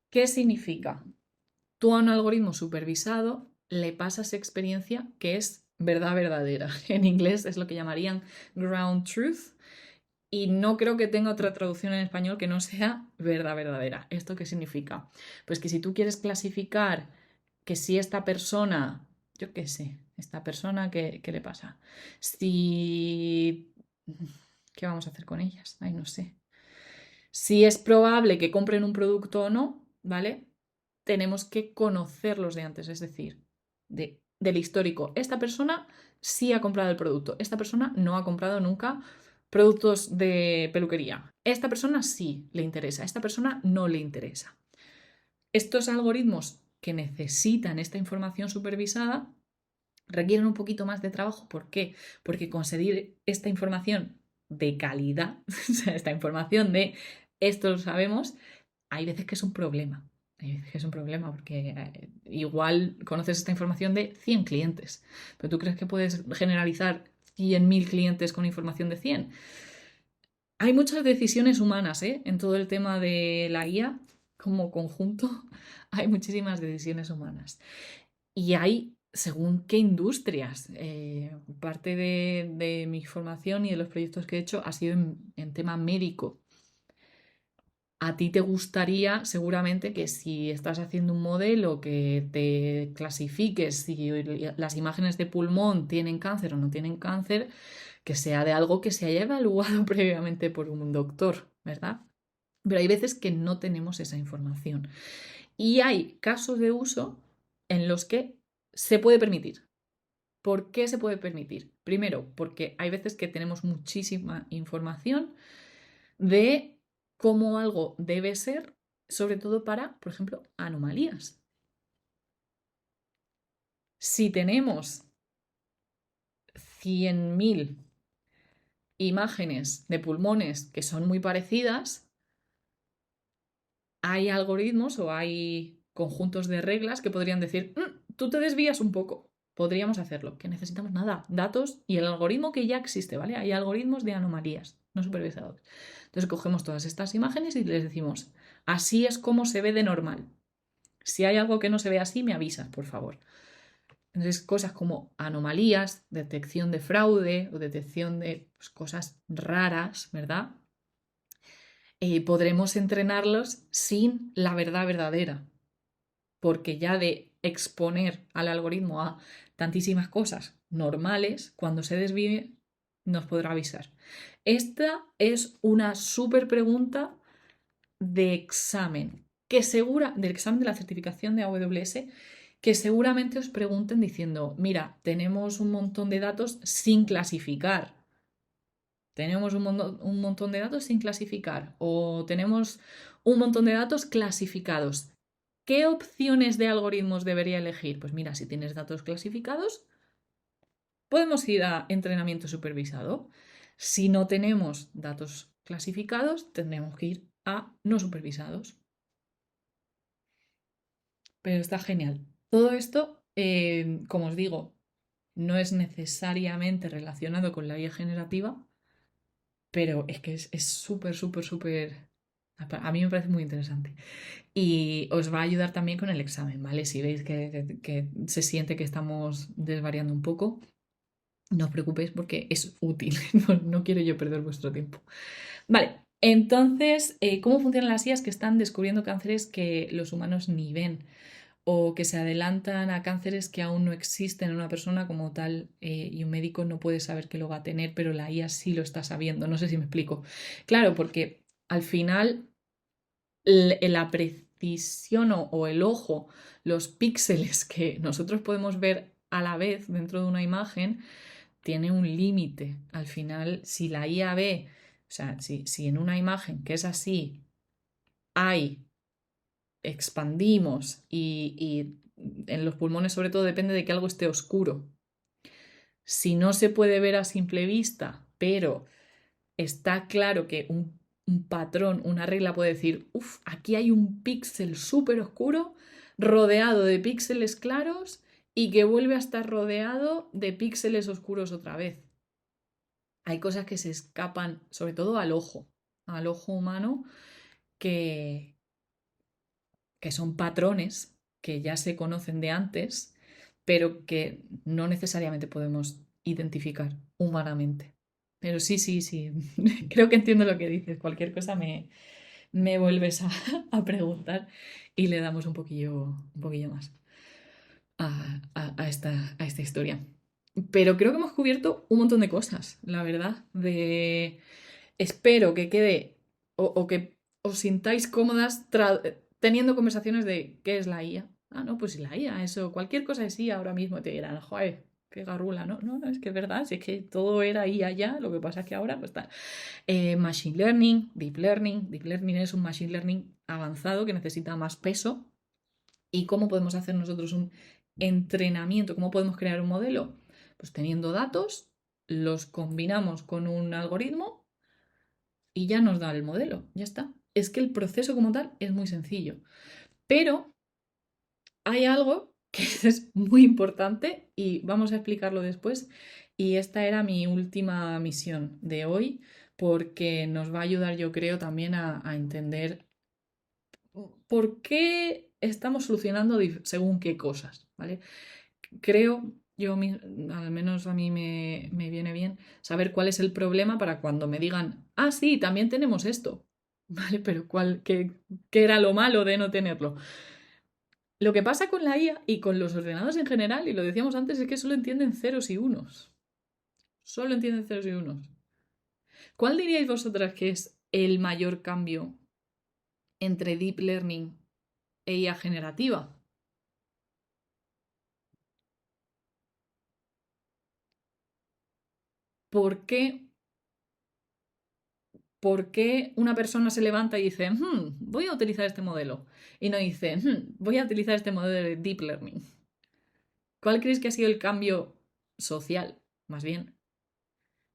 ¿Qué significa? Tú a un algoritmo supervisado le pasas experiencia que es verdad verdadera. En inglés es lo que llamarían ground truth y no creo que tenga otra traducción en español que no sea verdad verdadera. ¿Esto qué significa? Pues que si tú quieres clasificar que si esta persona, yo qué sé, esta persona, ¿qué le pasa? Si... ¿Qué vamos a hacer con ellas? Ay, no sé. Si es probable que compren un producto o no, ¿vale? Tenemos que conocerlos de antes, es decir, del histórico. Esta persona sí ha comprado el producto, esta persona no ha comprado nunca productos de peluquería. Esta persona sí le interesa, esta persona no le interesa. Estos algoritmos que necesitan esta información supervisada requieren un poquito más de trabajo. ¿Por qué? Porque conseguir esta información de calidad, o sea, esta información de esto lo sabemos, hay veces que es un problema. Hay veces que es un problema porque igual conoces esta información de 100 clientes, pero ¿tú crees que puedes generalizar 100.000 clientes con información de 100? Hay muchas decisiones humanas, ¿eh? En todo el tema de la IA como conjunto, hay muchísimas decisiones humanas. Y hay según qué industrias. Parte de mi formación y de los proyectos que he hecho ha sido en tema médico. A ti te gustaría seguramente que si estás haciendo un modelo que te clasifiques si las imágenes de pulmón tienen cáncer o no tienen cáncer, que sea de algo que se haya evaluado previamente por un doctor, ¿verdad? Pero hay veces que no tenemos esa información. Y hay casos de uso en los que se puede permitir. ¿Por qué se puede permitir? Primero, porque hay veces que tenemos muchísima información de cómo algo debe ser, sobre todo para, por ejemplo, anomalías. Si tenemos 100.000 imágenes de pulmones que son muy parecidas, hay algoritmos o hay conjuntos de reglas que podrían decir, tú te desvías un poco. Podríamos hacerlo, que necesitamos nada, datos y el algoritmo que ya existe, ¿vale? Hay algoritmos de anomalías no supervisados. Entonces cogemos todas estas imágenes y les decimos, así es como se ve de normal. Si hay algo que no se ve así, me avisas, por favor. Entonces, cosas como anomalías, detección de fraude o detección de pues, cosas raras, ¿verdad? Podremos entrenarlos sin la verdad verdadera, porque ya de exponer al algoritmo a tantísimas cosas normales, cuando se desvíe, nos podrá avisar. Esta es una súper pregunta de examen, del examen de la certificación de AWS, que seguramente os pregunten diciendo, mira, tenemos un montón de datos sin clasificar. Tenemos un montón de datos sin clasificar o tenemos un montón de datos clasificados. ¿Qué opciones de algoritmos debería elegir? Pues mira, si tienes datos clasificados, podemos ir a entrenamiento supervisado. Si no tenemos datos clasificados, tendremos que ir a no supervisados. Pero está genial. Todo esto, como os digo, no es necesariamente relacionado con la IA generativa, pero es que es súper, súper, súper... A mí me parece muy interesante. Y os va a ayudar también con el examen, ¿vale? Si veis que se siente que estamos desvariando un poco, no os preocupéis porque es útil. No quiero yo perder vuestro tiempo. Vale, entonces, ¿cómo funcionan las IAs que están descubriendo cánceres que los humanos ni ven? O que se adelantan a cánceres que aún no existen en una persona como tal y un médico no puede saber que lo va a tener, pero la IA sí lo está sabiendo. No sé si me explico. Claro, porque al final la precisión o el ojo, los píxeles que nosotros podemos ver a la vez dentro de una imagen, tiene un límite. Al final, si la IA ve, o sea, si en una imagen que es así hay expandimos y en los pulmones sobre todo depende de que algo esté oscuro. Si no se puede ver a simple vista, pero está claro que un patrón, una regla puede decir, uff, aquí hay un píxel súper oscuro rodeado de píxeles claros y que vuelve a estar rodeado de píxeles oscuros otra vez. Hay cosas que se escapan, sobre todo al ojo humano, que, que son patrones que ya se conocen de antes, pero que no necesariamente podemos identificar humanamente. Pero sí, sí, sí, creo que entiendo lo que dices. Cualquier cosa me vuelves a preguntar y le damos un poquillo más a esta historia. Pero creo que hemos cubierto un montón de cosas, la verdad. Espero que quede o que os sintáis cómodas teniendo conversaciones de qué es la IA. Ah, no, pues la IA, eso, cualquier cosa es IA ahora mismo te dirán, joder, qué garrula, ¿no? No, no, es que es verdad, si es que todo era IA ya, lo que pasa es que ahora pues está. Machine Learning, Deep Learning. Deep Learning es un Machine Learning avanzado que necesita más peso. ¿Y cómo podemos hacer nosotros un entrenamiento? ¿Cómo podemos crear un modelo? Pues teniendo datos, los combinamos con un algoritmo y ya nos da el modelo, ya está. Es que el proceso como tal es muy sencillo. Pero hay algo que es muy importante y vamos a explicarlo después. Y esta era mi última misión de hoy porque nos va a ayudar, yo creo, también a entender por qué estamos solucionando según qué cosas, ¿vale? Creo, al menos a mí me viene bien saber cuál es el problema para cuando me digan, ah, sí, también tenemos esto, ¿vale? Pero ¿qué era lo malo de no tenerlo? Lo que pasa con la IA y con los ordenadores en general, y lo decíamos antes, es que solo entienden ceros y unos. Solo entienden ceros y unos. ¿Cuál diríais vosotras que es el mayor cambio entre Deep Learning e IA generativa? ¿Por qué ¿Por qué una persona se levanta y dice, voy a utilizar este modelo? Y no dice, voy a utilizar este modelo de Deep Learning. ¿Cuál creéis que ha sido el cambio social? Más bien.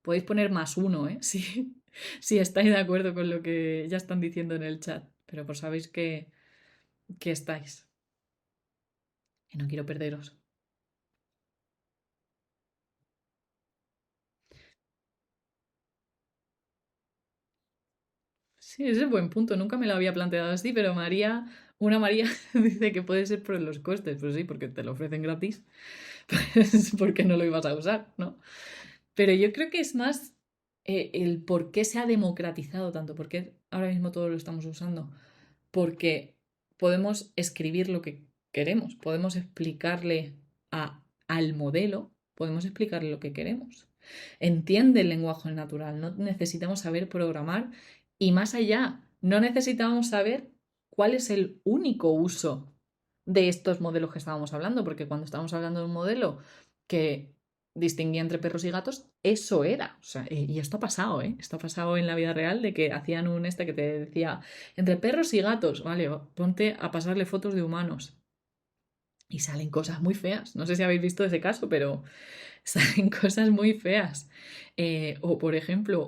Podéis poner +1, ¿eh? Si estáis de acuerdo con lo que ya están diciendo en el chat. Pero pues sabéis que estáis. Y no quiero perderos. Sí, ese es buen punto. Nunca me lo había planteado así, pero una María dice que puede ser por los costes. Pues sí, porque te lo ofrecen gratis. Pues porque no lo ibas a usar, ¿no? Pero yo creo que es más el por qué se ha democratizado tanto, por qué ahora mismo todos lo estamos usando. Porque podemos escribir lo que queremos, podemos explicarle al modelo, podemos explicarle lo que queremos. Entiende el lenguaje natural, no necesitamos saber programar y más allá, no necesitamos saber cuál es el único uso de estos modelos que estábamos hablando, porque cuando estábamos hablando de un modelo que distinguía entre perros y gatos, eso era. O sea, y esto ha pasado, ¿eh? Esto ha pasado en la vida real de que hacían un que te decía, entre perros y gatos, vale, ponte a pasarle fotos de humanos. Y salen cosas muy feas. No sé si habéis visto ese caso, pero salen cosas muy feas. O, por ejemplo,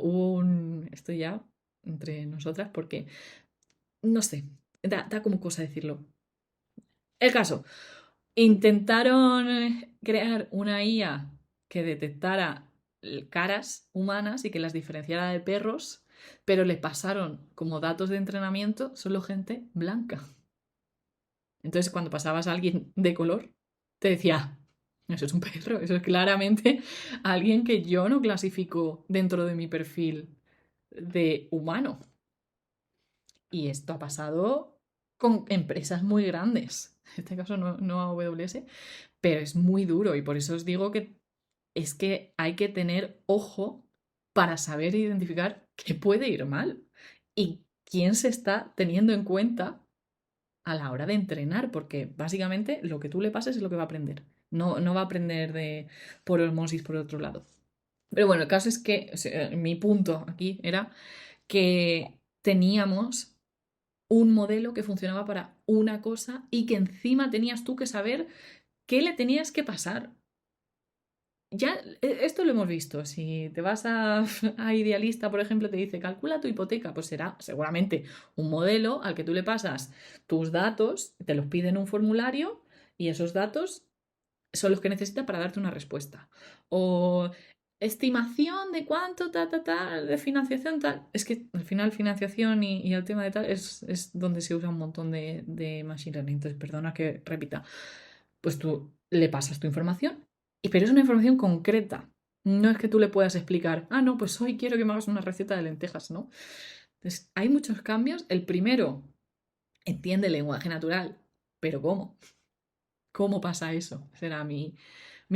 esto ya entre nosotras, porque, no sé, da como cosa decirlo. El caso, intentaron crear una IA que detectara caras humanas y que las diferenciara de perros, pero le pasaron como datos de entrenamiento solo gente blanca. Entonces, cuando pasabas a alguien de color, te decía, eso es un perro, eso es claramente alguien que yo no clasifico dentro de mi perfil de humano. Y esto ha pasado con empresas muy grandes. En este caso no AWS, pero es muy duro y por eso os digo que es que hay que tener ojo para saber identificar qué puede ir mal y quién se está teniendo en cuenta a la hora de entrenar, porque básicamente lo que tú le pases es lo que va a aprender. No va a aprender por osmosis por otro lado. Pero bueno, el caso es que mi punto aquí era que teníamos un modelo que funcionaba para una cosa y que encima tenías tú que saber qué le tenías que pasar. Ya, esto lo hemos visto. Si te vas a Idealista, por ejemplo, te dice, calcula tu hipoteca, pues será seguramente un modelo al que tú le pasas tus datos, te los pide en un formulario y esos datos son los que necesita para darte una respuesta. O estimación de cuánto, de financiación, tal. Es que al final financiación y el tema de tal es donde se usa un montón de machine learning. Entonces, perdona que repita. Pues tú le pasas tu información, pero es una información concreta. No es que tú le puedas explicar, no, pues hoy quiero que me hagas una receta de lentejas, ¿no? Entonces, hay muchos cambios. El primero, entiende el lenguaje natural, pero ¿cómo? ¿Cómo pasa eso? Será mi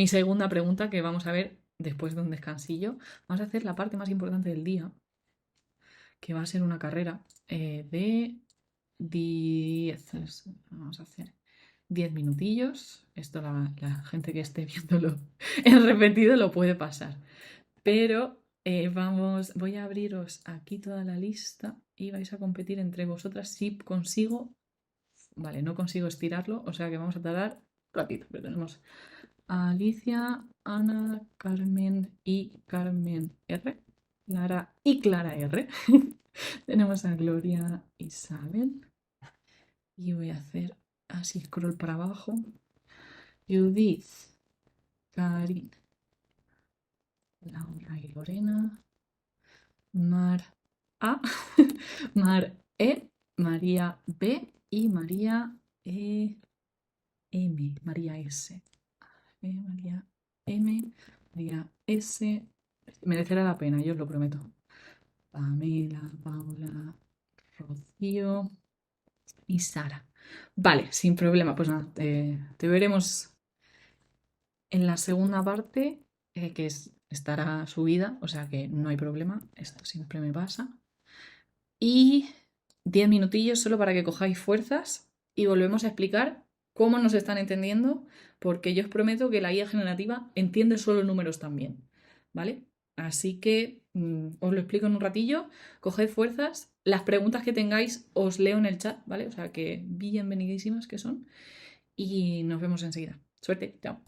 segunda pregunta que vamos a ver después de un descansillo. Vamos a hacer la parte más importante del día, que va a ser una carrera de 10. Vamos a hacer 10 minutillos. Esto la gente que esté viéndolo en repetido lo puede pasar. Pero voy a abriros aquí toda la lista y vais a competir entre vosotras si consigo. Vale, no consigo estirarlo, o sea que vamos a tardar ratito, pero tenemos a Alicia, Ana, Carmen y Carmen R. Lara y Clara R. Tenemos a Gloria Isabel. Y voy a hacer así scroll para abajo. Judith, Karin, Laura y Lorena. Mar A, Mar E, María B y María M, María S. María M, María S. Merecerá la pena, yo os lo prometo. Pamela, Paula, Rocío y Sara. Vale, sin problema. Pues nada, te veremos en la segunda parte, que estará subida, o sea que no hay problema. Esto siempre me pasa. Y 10 minutillos solo para que cojáis fuerzas y volvemos a explicar cómo nos están entendiendo, porque yo os prometo que la IA generativa entiende solo números también, ¿vale? Así que os lo explico en un ratillo, coged fuerzas, las preguntas que tengáis os leo en el chat, ¿vale? O sea que bienvenidísimas que son y nos vemos enseguida. Suerte, chao.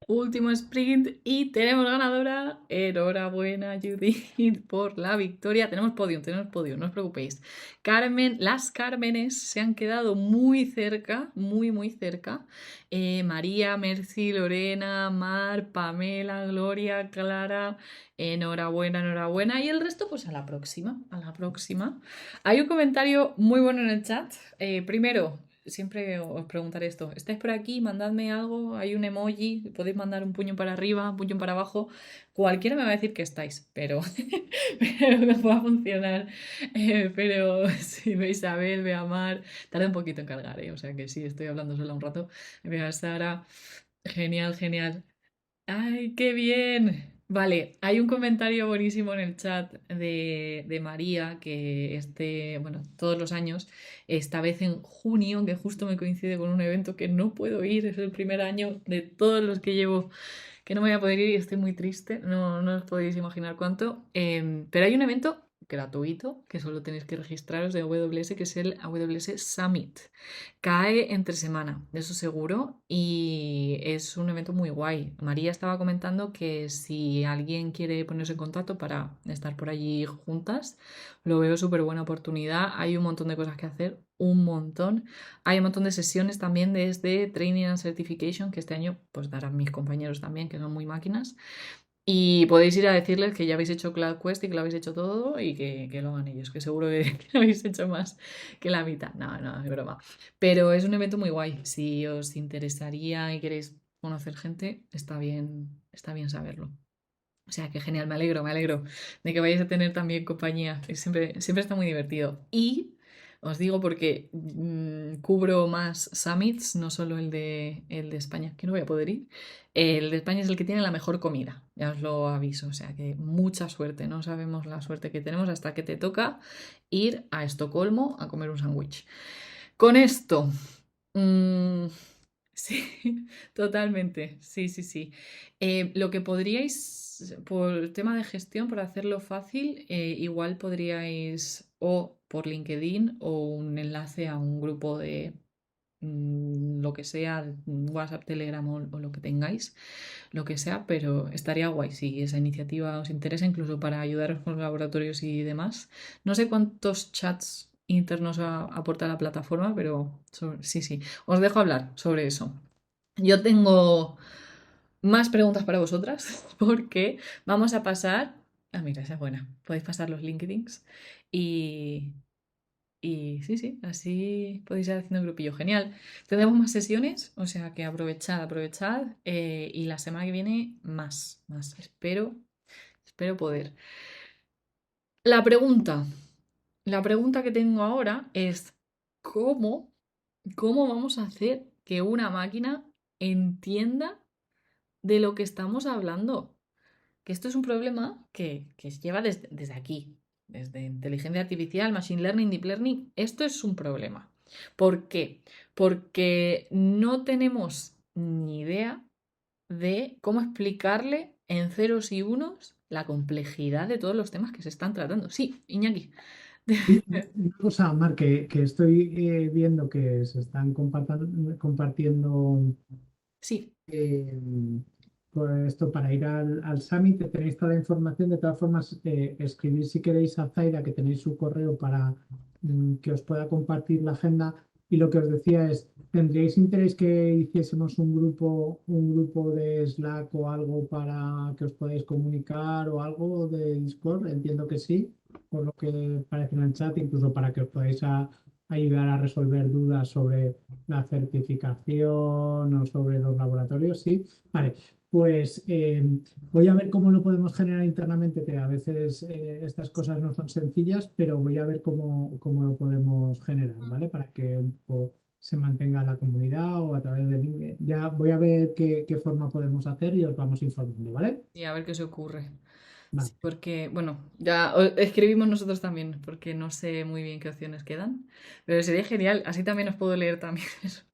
Último sprint y tenemos ganadora. Enhorabuena, Judith, por la victoria. Tenemos podium, no os preocupéis. Carmen, las Cármenes se han quedado muy cerca, muy, muy cerca. María, Mercy, Lorena, Mar, Pamela, Gloria, Clara. Enhorabuena, enhorabuena. Y el resto, pues a la próxima, a la próxima. Hay un comentario muy bueno en el chat. Primero, siempre os preguntaré esto. ¿Estáis por aquí? Mandadme algo. Hay un emoji. Podéis mandar un puño para arriba, un puño para abajo. Cualquiera me va a decir que estáis, pero no va a funcionar. Pero si veis a Abel, ve a Mar. Tarda un poquito en cargar, ¿eh? O sea que sí, estoy hablando sola un rato. Ve a Sara. Genial, genial. ¡Ay, qué bien! Vale, hay un comentario buenísimo en el chat de María que bueno, todos los años, esta vez en junio, que justo me coincide con un evento que no puedo ir, es el primer año de todos los que llevo que no me voy a poder ir y estoy muy triste, no os podéis imaginar cuánto. Pero hay un evento gratuito que solo tenéis que registraros de AWS, que es el AWS Summit. Cae entre semana, de eso seguro, y es un evento muy guay. María estaba comentando que si alguien quiere ponerse en contacto para estar por allí juntas, lo veo súper buena oportunidad. Hay un montón de cosas que hacer, un montón. Hay un montón de sesiones también desde Training and Certification, que este año pues darán mis compañeros también, que son muy máquinas. Y podéis ir a decirles que ya habéis hecho Cloud Quest y que lo habéis hecho todo y que lo hagan ellos, que seguro que lo habéis hecho más que la mitad. No, no, es broma. Pero es un evento muy guay. Si os interesaría y queréis conocer gente, está bien saberlo. O sea, que genial, me alegro de que vayáis a tener también compañía. Siempre, siempre está muy divertido. Y os digo porque cubro más summits, no solo el de España, que no voy a poder ir. El de España es el que tiene la mejor comida, ya os lo aviso. O sea, que mucha suerte, no sabemos la suerte que tenemos hasta que te toca ir a Estocolmo a comer un sándwich. Con esto, mm, sí, totalmente, sí, sí, sí. Lo que podríais, por el tema de gestión, por hacerlo fácil, igual podríais o por LinkedIn o un enlace a un grupo de lo que sea, WhatsApp, Telegram o lo que tengáis, lo que sea, pero estaría guay si esa iniciativa os interesa, incluso para ayudaros con los laboratorios y demás. No sé cuántos chats internos aporta la plataforma, pero sí, sí. Os dejo hablar sobre eso. Yo tengo más preguntas para vosotras porque vamos a pasar. Ah, mira, esa es buena. Podéis pasar los LinkedIns y, y sí, sí, así podéis ir haciendo un grupillo. Genial. Tendremos más sesiones, o sea que aprovechad, aprovechad. Y la semana que viene más. Espero poder. La pregunta, la pregunta que tengo ahora es ¿cómo, cómo vamos a hacer que una máquina entienda de lo que estamos hablando? Que esto es un problema que se lleva desde aquí, desde inteligencia artificial, machine learning, deep learning. Esto es un problema. ¿Por qué? Porque no tenemos ni idea de cómo explicarle en ceros y unos la complejidad de todos los temas que se están tratando. Sí, Iñaki. Sí, una cosa, Mar, que estoy viendo que se están compartiendo Sí, eh, pues esto para ir al Summit. Tenéis toda la información. De todas formas, escribir si queréis a Zaida, que tenéis su correo para que os pueda compartir la agenda. Y lo que os decía es, ¿tendríais interés que hiciésemos un grupo de Slack o algo para que os podáis comunicar o algo de Discord? Entiendo que sí, por lo que parece en el chat, incluso para que os podáis ayudar a resolver dudas sobre la certificación o sobre los laboratorios, sí. Vale, pues voy a ver cómo lo podemos generar internamente, que a veces estas cosas no son sencillas, pero voy a ver cómo lo podemos generar, ¿vale? Para que un poco se mantenga la comunidad o a través de LinkedIn. Ya voy a ver qué forma podemos hacer y os vamos informando, ¿vale? y a ver qué se ocurre. Vale. Sí, porque, bueno, ya escribimos nosotros también, porque no sé muy bien qué opciones quedan, pero sería genial, así también os puedo leer también eso.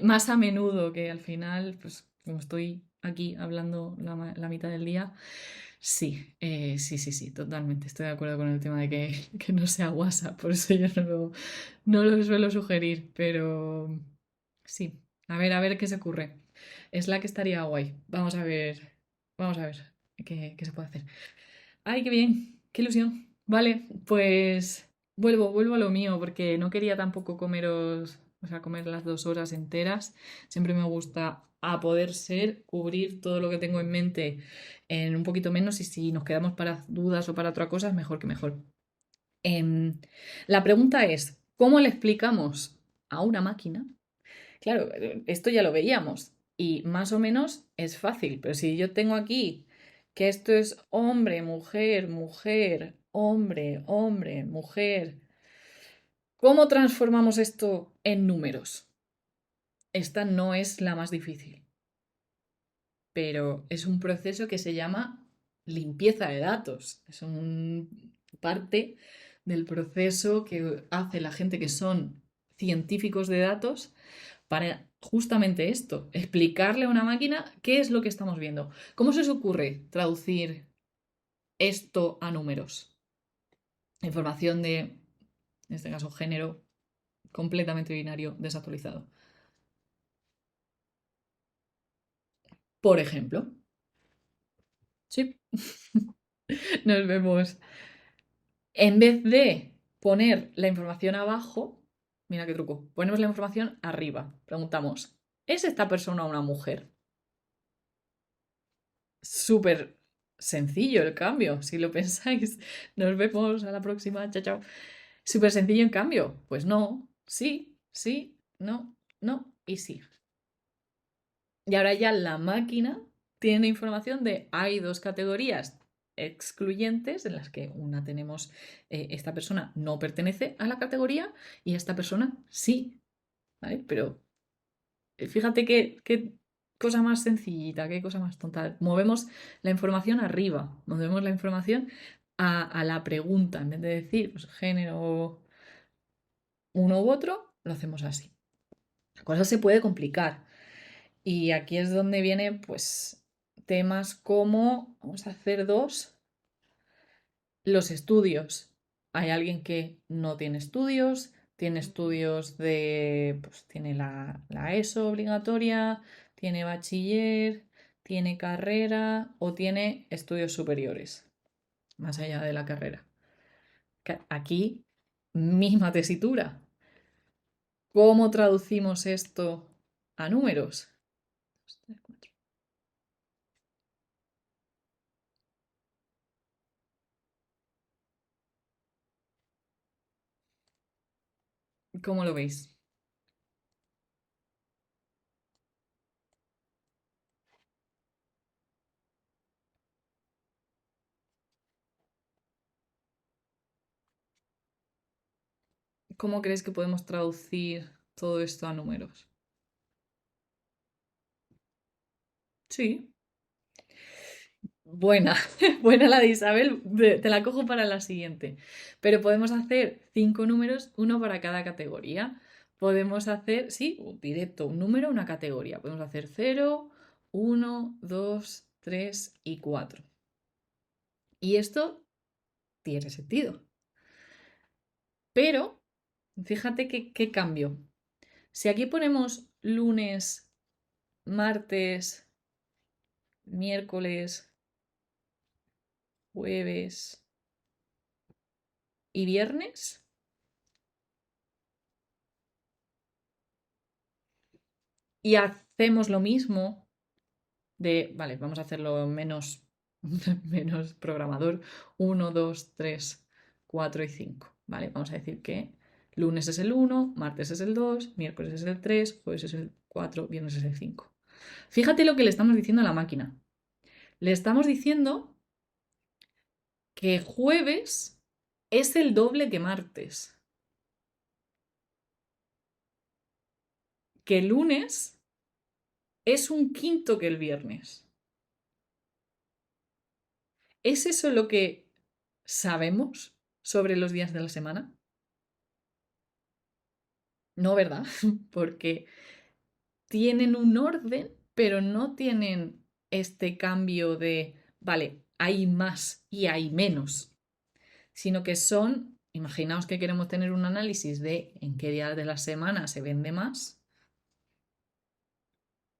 Más a menudo, que al final, pues como estoy aquí hablando la mitad del día, sí, sí, sí, sí, totalmente, estoy de acuerdo con el tema de que no sea WhatsApp, por eso yo no lo suelo sugerir, pero sí, a ver qué se ocurre. Es la que estaría guay. Vamos a ver qué se puede hacer. ¡Ay, qué bien! ¡Qué ilusión! Vale, pues vuelvo a lo mío porque no quería tampoco comeros, o sea, comer las 2 horas enteras. Siempre me gusta, a poder ser, cubrir todo lo que tengo en mente en un poquito menos y si nos quedamos para dudas o para otra cosa, es mejor que mejor. Em, la pregunta es, ¿cómo le explicamos a una máquina? Claro, esto ya lo veíamos y más o menos es fácil, pero si yo tengo aquí que esto es hombre, mujer, mujer, hombre, hombre, mujer, ¿cómo transformamos esto en números? Esta no es la más difícil, pero es un proceso que se llama limpieza de datos. Es un parte del proceso que hace la gente que son científicos de datos para justamente esto, explicarle a una máquina qué es lo que estamos viendo. ¿Cómo se os ocurre traducir esto a números? Información de, en este caso, género completamente binario desactualizado. Por ejemplo, sí, nos vemos. En vez de poner la información abajo, mira qué truco, ponemos la información arriba. Preguntamos, ¿es esta persona una mujer? Súper sencillo el cambio, si lo pensáis. Nos vemos a la próxima. Chao, chao. Súper sencillo en cambio. Pues no, sí, sí, no, no y sí. Y ahora ya la máquina tiene información de hay dos categorías excluyentes en las que una tenemos, esta persona no pertenece a la categoría y esta persona sí, ¿vale? Pero fíjate qué cosa más sencillita, qué cosa más tonta. Movemos la información arriba, movemos la información a la pregunta. En vez de decir pues, género uno u otro, lo hacemos así. La cosa se puede complicar. Y aquí es donde viene, pues, temas como, vamos a hacer dos, los estudios. Hay alguien que no tiene estudios de, pues tiene la ESO obligatoria, tiene bachiller, tiene carrera o tiene estudios superiores, más allá de la carrera. Aquí, misma tesitura. ¿Cómo traducimos esto a números? ¿Cómo lo veis? ¿Cómo crees que podemos traducir todo esto a números? Sí, buena, buena la de Isabel, te la cojo para la siguiente. Pero podemos hacer 5 números, uno para cada categoría. Podemos hacer, sí, directo, un número, una categoría. Podemos hacer 0, 1, 2, 3 y 4. Y esto tiene sentido. Pero, fíjate qué cambio. Si aquí ponemos lunes, martes, miércoles, jueves y viernes, y hacemos lo mismo vale, vamos a hacerlo menos, menos programador, 1, 2, 3, 4 y 5, ¿vale? Vamos a decir que lunes es el 1, martes es el 2, miércoles es el 3, jueves es el 4, viernes es el 5. Fíjate lo que le estamos diciendo a la máquina. Le estamos diciendo que jueves es el doble que martes, que lunes es un quinto que el viernes. ¿Es eso lo que sabemos sobre los días de la semana? No, ¿verdad? Porque tienen un orden, pero no tienen este cambio de, vale, hay más y hay menos, sino que son, imaginaos que queremos tener un análisis de en qué días de la semana se vende más,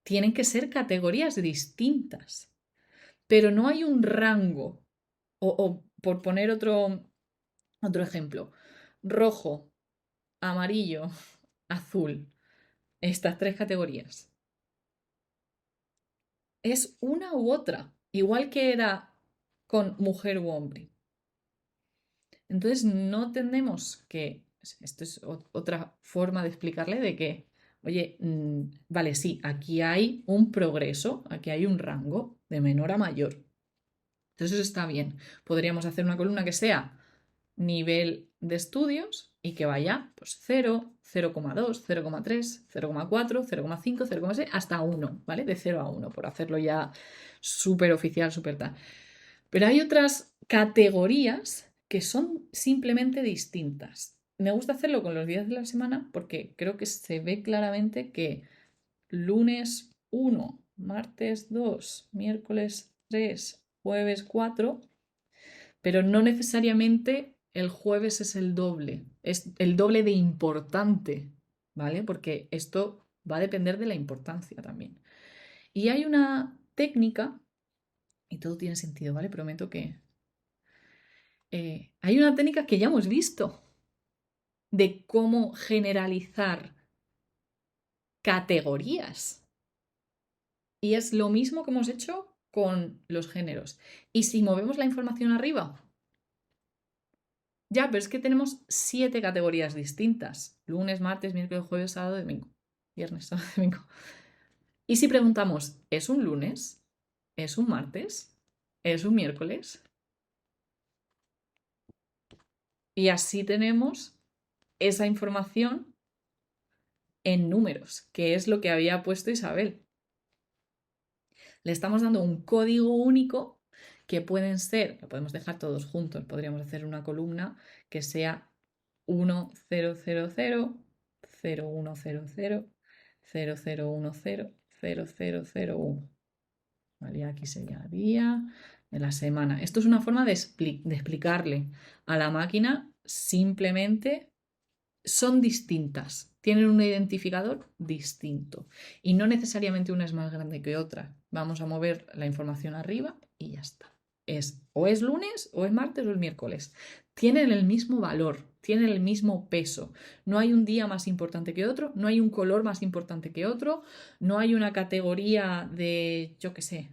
tienen que ser categorías distintas, pero no hay un rango. O por poner otro ejemplo, rojo, amarillo, azul, estas tres categorías. Es una u otra, igual que era con mujer u hombre. Entonces no tenemos que, esto es otra forma de explicarle de que, oye, vale, sí, aquí hay un progreso, aquí hay un rango de menor a mayor. Entonces eso está bien. Podríamos hacer una columna que sea nivel de estudios y que vaya pues 0, 0,2, 0,3, 0,4, 0,5, 0,6 hasta 1, ¿vale? De 0 a 1, por hacerlo ya súper oficial, súper tal. Pero hay otras categorías que son simplemente distintas. Me gusta hacerlo con los días de la semana porque creo que se ve claramente que lunes 1, martes 2, miércoles 3, jueves 4, pero no necesariamente el jueves es el doble de importante, ¿vale? Porque esto va a depender de la importancia también. Y hay una técnica, y todo tiene sentido, ¿vale? Prometo que... hay una técnica que ya hemos visto de cómo generalizar categorías. Y es lo mismo que hemos hecho con los géneros. Y si movemos la información arriba, ya, pero es que tenemos 7 categorías distintas. Lunes, martes, miércoles, jueves, sábado, domingo. Viernes, sábado, domingo. Y si preguntamos, ¿es un lunes? ¿Es un martes? ¿Es un miércoles? Y así tenemos esa información en números, que es lo que había puesto Isabel. Le estamos dando un código único que pueden ser, lo podemos dejar todos juntos, podríamos hacer una columna que sea 1000, 0100, 0010, 0001. ¿Vale? Aquí sería día de la semana. Esto es una forma de explicarle a la máquina simplemente son distintas, tienen un identificador distinto y no necesariamente una es más grande que otra. Vamos a mover la información arriba y ya está. O es lunes, o es martes, o es miércoles. Tienen el mismo valor, tienen el mismo peso. No hay un día más importante que otro, no hay un color más importante que otro, no hay una categoría de, yo qué sé,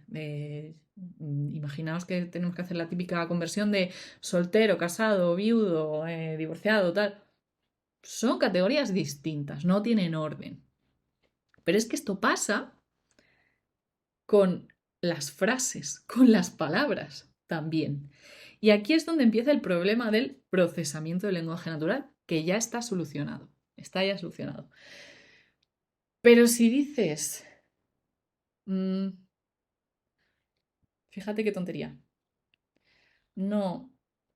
imaginaos que tenemos que hacer la típica conversión de soltero, casado, viudo, divorciado, tal. Son categorías distintas, no tienen orden. Pero es que esto pasa con las frases, con las palabras también. Y aquí es donde empieza el problema del procesamiento del lenguaje natural, que ya está solucionado. Está ya solucionado. Pero si dices, fíjate qué tontería, no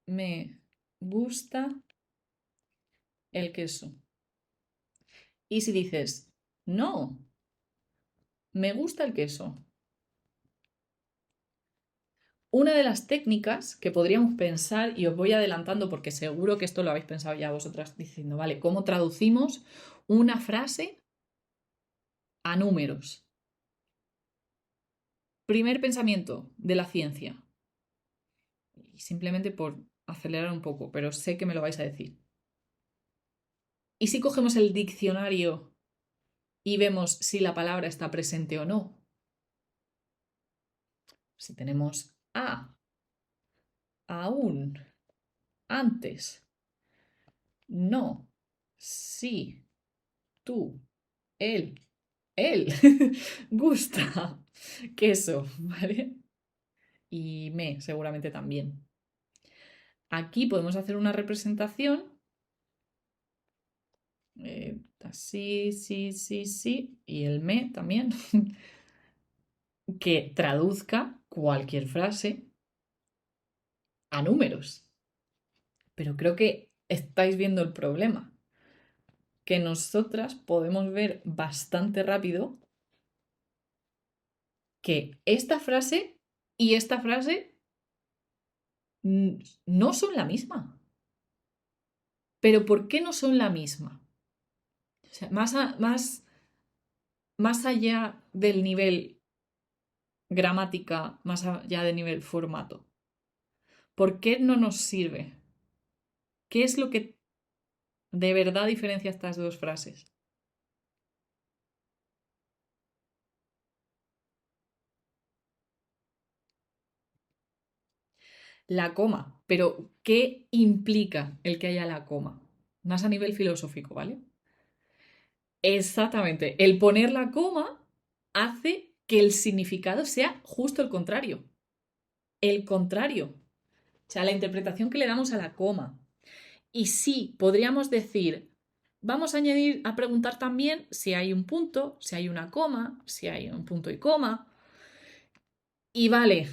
me gusta el queso. Y si dices, no, me gusta el queso. Una de las técnicas que podríamos pensar, y os voy adelantando porque seguro que esto lo habéis pensado ya vosotras diciendo, vale, ¿cómo traducimos una frase a números? Primer pensamiento de la ciencia. Y simplemente por acelerar un poco, pero sé que me lo vais a decir. ¿Y si cogemos el diccionario y vemos si la palabra está presente o no? Si tenemos aún, antes, no, sí, tú, él, gusta, queso, ¿vale? Y seguramente también. Aquí podemos hacer una representación, así, sí, sí, sí, y el también, que traduzca cualquier frase a números. Pero creo que estáis viendo el problema, que nosotras podemos ver bastante rápido que esta frase y esta frase no son la misma. ¿Pero por qué no son la misma? O sea, más más allá del nivel gramática, más allá del nivel formato, ¿por qué no nos sirve? ¿Qué es lo que de verdad diferencia estas dos frases? La coma, pero ¿qué implica el que haya la coma? Más a nivel filosófico, ¿vale? Exactamente. El poner la coma hace que el significado sea justo el contrario. El contrario. O sea, la interpretación que le damos a la coma. Y sí, podríamos decir, vamos a añadir, a preguntar también si hay un punto, si hay una coma, si hay un punto y coma. Y vale,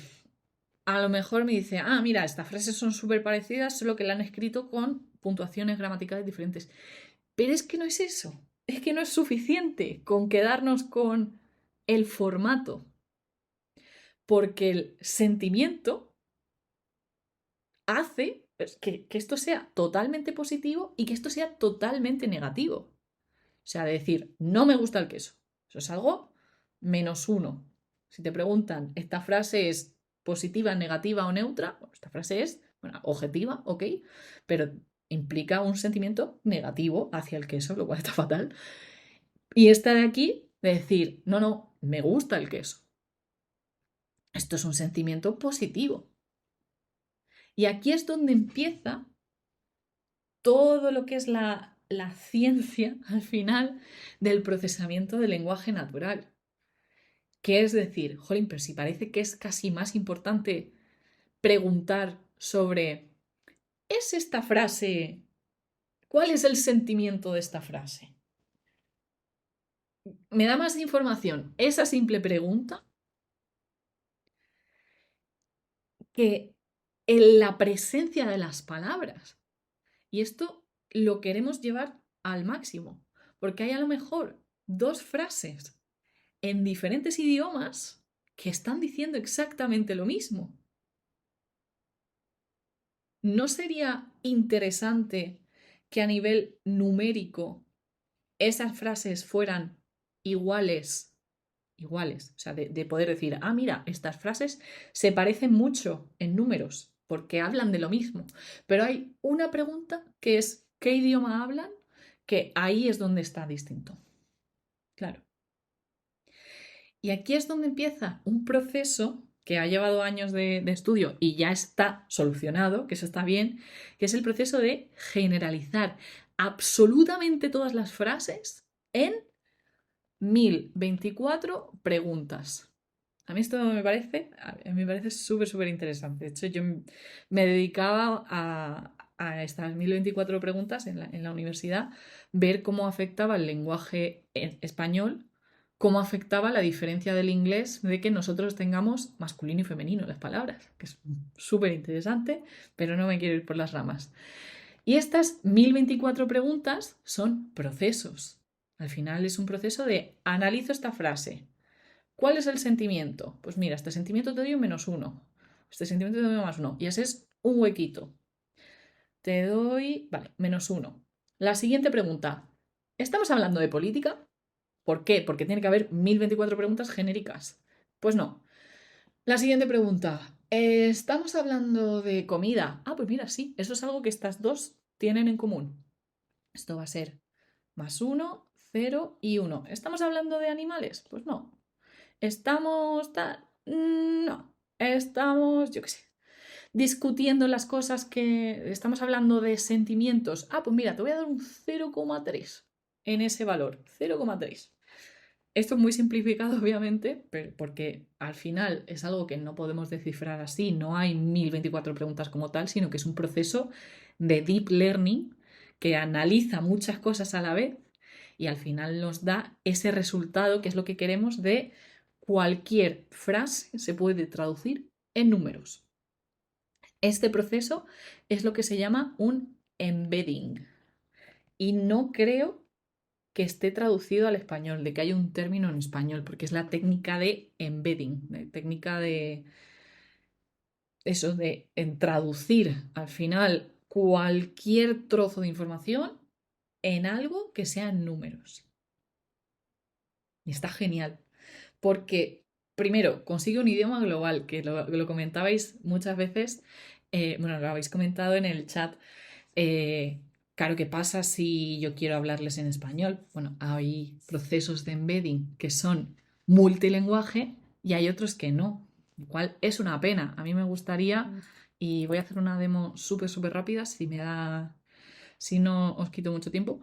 a lo mejor me dice, ah, mira, estas frases son súper parecidas, solo que la han escrito con puntuaciones gramaticales diferentes. Pero es que no es eso. Es que no es suficiente con quedarnos con el formato. Porque el sentimiento hace que esto sea totalmente positivo y que esto sea totalmente negativo. O sea, de decir, no me gusta el queso. Eso es algo -1. Si te preguntan, ¿esta frase es positiva, negativa o neutra? Bueno, esta frase es, bueno, objetiva, ok, pero implica un sentimiento negativo hacia el queso, lo cual está fatal. Y esta de aquí, de decir, no, no, me gusta el queso. Esto es un sentimiento positivo. Y aquí es donde empieza todo lo que es la ciencia, al final, del procesamiento del lenguaje natural. Que es decir, jolín, pero si parece que es casi más importante preguntar sobre, ¿es esta frase? ¿Cuál es el sentimiento de esta frase? ¿Me da más información esa simple pregunta que en la presencia de las palabras? Y esto lo queremos llevar al máximo, porque hay a lo mejor dos frases en diferentes idiomas que están diciendo exactamente lo mismo. ¿No sería interesante que a nivel numérico esas frases fueran iguales? Iguales, o sea, de poder decir, ah, mira, estas frases se parecen mucho en números, porque hablan de lo mismo. Pero hay una pregunta que es, ¿qué idioma hablan? Que ahí es donde está distinto. Claro. Y aquí es donde empieza un proceso que ha llevado años de estudio y ya está solucionado, que eso está bien, que es el proceso de generalizar absolutamente todas las frases en 1024 preguntas. A mí esto me parece súper, súper interesante. De hecho, yo me dedicaba a estas 1024 preguntas en la universidad, ver cómo afectaba el lenguaje español, cómo afectaba la diferencia del inglés de que nosotros tengamos masculino y femenino en las palabras, que es súper interesante, pero no me quiero ir por las ramas. Y estas 1024 preguntas son procesos. Al final es un proceso de analizo esta frase. ¿Cuál es el sentimiento? Pues mira, este sentimiento te doy un -1. Este sentimiento te doy un +1. Y ese es un huequito. Te doy, vale, -1. La siguiente pregunta. ¿Estamos hablando de política? ¿Por qué? Porque tiene que haber 1024 preguntas genéricas. Pues no. La siguiente pregunta. ¿Estamos hablando de comida? Ah, pues mira, sí, eso es algo que estas dos tienen en común. Esto va a ser +1, 0 y 1. ¿Estamos hablando de animales? Pues no. ¿Estamos No. Estamos, yo qué sé, discutiendo las cosas que... Estamos hablando de sentimientos. Ah, pues mira, te voy a dar un 0,3 en ese valor. 0,3. Esto es muy simplificado, obviamente, pero porque al final es algo que no podemos descifrar así. No hay 1024 preguntas como tal, sino que es un proceso de deep learning que analiza muchas cosas a la vez y al final nos da ese resultado que es lo que queremos de cualquier frase se puede traducir en números. Este proceso es lo que se llama un embedding y no creo que esté traducido al español, de que haya un término en español, porque es la técnica de embedding, de técnica de eso, de traducir al final cualquier trozo de información en algo que sean números. Y está genial. Porque, primero, consigue un idioma global, que lo comentabais muchas veces. Bueno, lo habéis comentado en el chat. Claro, ¿qué pasa si yo quiero hablarles en español? Bueno, hay procesos de embedding que son multilingüaje y hay otros que no, lo cual es una pena. A mí me gustaría, y voy a hacer una demo súper rápida, si no os quito mucho tiempo,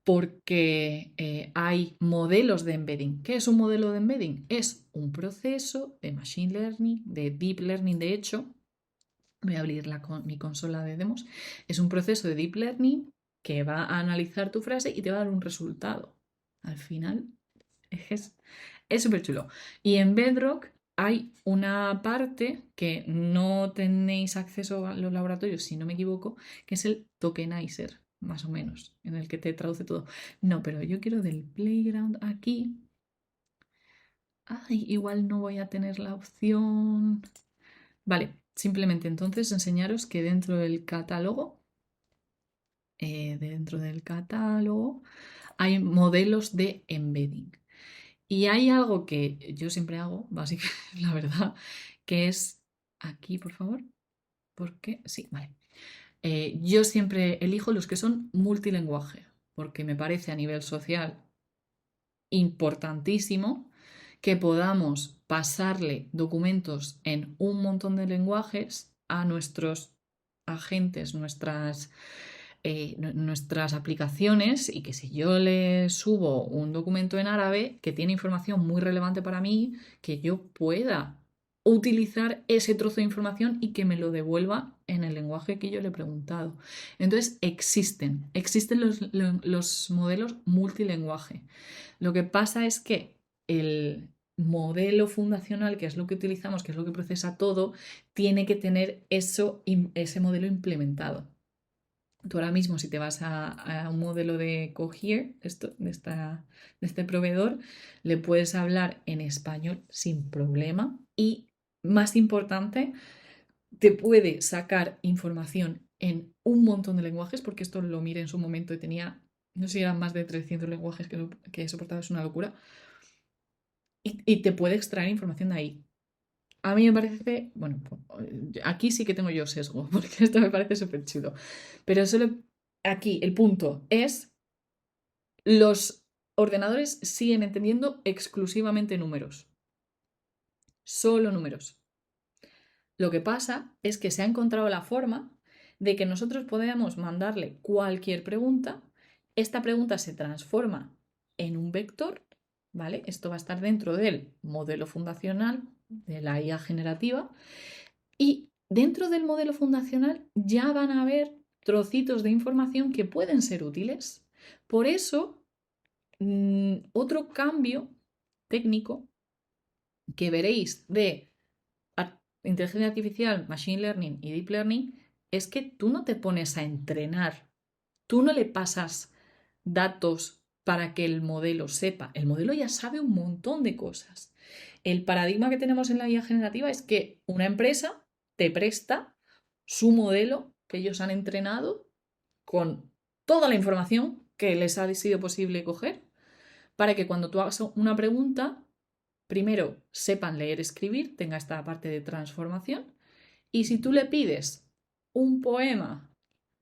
porque hay modelos de embedding. ¿Qué es un modelo de embedding? Es un proceso de machine learning, de deep learning, de hecho. Voy a abrir mi consola de demos. Es un proceso de deep learning que va a analizar tu frase y te va a dar un resultado. Al final es súper chulo. Y en Bedrock hay una parte que no tenéis acceso a los laboratorios, si no me equivoco, que es el tokenizer, más o menos, en el que te traduce todo. No, pero yo quiero del playground aquí. Ay, igual no voy a tener la opción. Vale, simplemente entonces enseñaros que dentro del catálogo hay modelos de embedding. Y hay algo que yo siempre hago, básicamente, la verdad, que es aquí, por favor, porque sí, vale. Yo siempre elijo los que son multilingüaje, porque me parece a nivel social importantísimo que podamos pasarle documentos en un montón de lenguajes a nuestros agentes, nuestras aplicaciones, y que si yo le subo un documento en árabe que tiene información muy relevante para mí, que yo pueda utilizar ese trozo de información y que me lo devuelva en el lenguaje que yo le he preguntado. Entonces existen los modelos multilingüaje. Lo que pasa es que el modelo fundacional, que es lo que utilizamos, que es lo que procesa todo, tiene que tener ese modelo implementado. Tú ahora mismo, si te vas a un modelo de Cohere, de este proveedor, le puedes hablar en español sin problema y, más importante, te puede sacar información en un montón de lenguajes, porque esto lo miré en su momento y tenía, no sé si eran más de 300 lenguajes que soportaba, es una locura, y te puede extraer información de ahí. A mí me parece, bueno, aquí sí que tengo yo sesgo, porque esto me parece súper chulo. Pero solo aquí el punto es, los ordenadores siguen entendiendo exclusivamente números. Solo números. Lo que pasa es que se ha encontrado la forma de que nosotros podamos mandarle cualquier pregunta. Esta pregunta se transforma en un vector, ¿vale? Esto va a estar dentro del modelo fundacional de la IA generativa. Y dentro del modelo fundacional ya van a haber trocitos de información que pueden ser útiles. Por eso, otro cambio técnico que veréis de inteligencia artificial, machine learning y deep learning es que tú no te pones a entrenar, tú no le pasas datos para que el modelo sepa. El modelo ya sabe un montón de cosas. El paradigma que tenemos en la IA generativa es que una empresa te presta su modelo que ellos han entrenado con toda la información que les ha sido posible coger para que cuando tú hagas una pregunta, primero sepan leer, escribir, tenga esta parte de transformación. Y si tú le pides un poema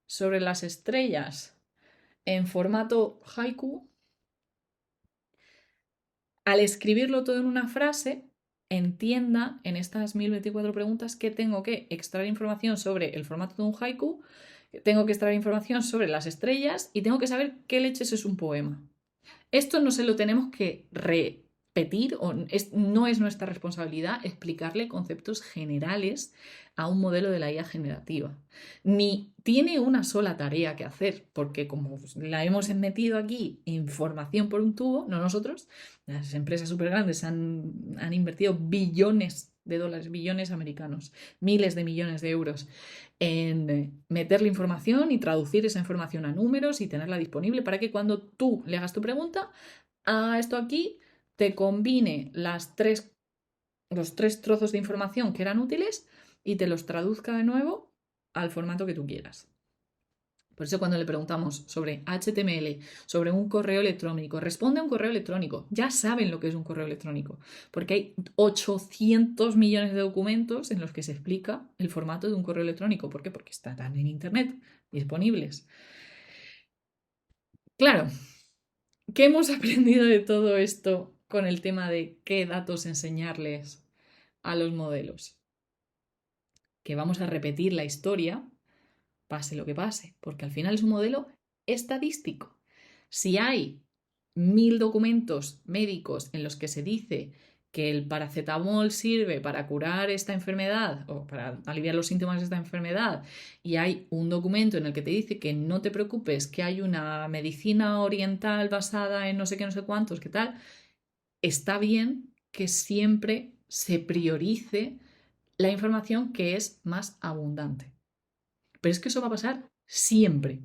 sobre las estrellas en formato haiku, al escribirlo todo en una frase, entienda en estas 1024 preguntas que tengo que extraer información sobre el formato de un haiku, tengo que extraer información sobre las estrellas y tengo que saber qué leches es un poema. Esto no se lo tenemos que repetir, no es nuestra responsabilidad explicarle conceptos generales a un modelo de la IA generativa. Ni tiene una sola tarea que hacer, porque como la hemos metido aquí información por un tubo, no nosotros, las empresas súper grandes han invertido billones de dólares, billones americanos, miles de millones de euros en meterle información y traducir esa información a números y tenerla disponible para que cuando tú le hagas tu pregunta, a esto aquí te combine los tres trozos de información que eran útiles y te los traduzca de nuevo al formato que tú quieras. Por eso cuando le preguntamos sobre HTML, sobre un correo electrónico, responde a un correo electrónico. Ya saben lo que es un correo electrónico, porque hay 800 millones de documentos en los que se explica el formato de un correo electrónico. ¿Por qué? Porque están en Internet disponibles. Claro, ¿qué hemos aprendido de todo esto con el tema de qué datos enseñarles a los modelos? Que vamos a repetir la historia pase lo que pase, porque al final es un modelo estadístico. Si hay 1000 documentos médicos en los que se dice que el paracetamol sirve para curar esta enfermedad o para aliviar los síntomas de esta enfermedad y hay un documento en el que te dice que no te preocupes, que hay una medicina oriental basada en no sé qué, no sé cuántos, qué tal, está bien que siempre se priorice la información que es más abundante. Pero es que eso va a pasar siempre.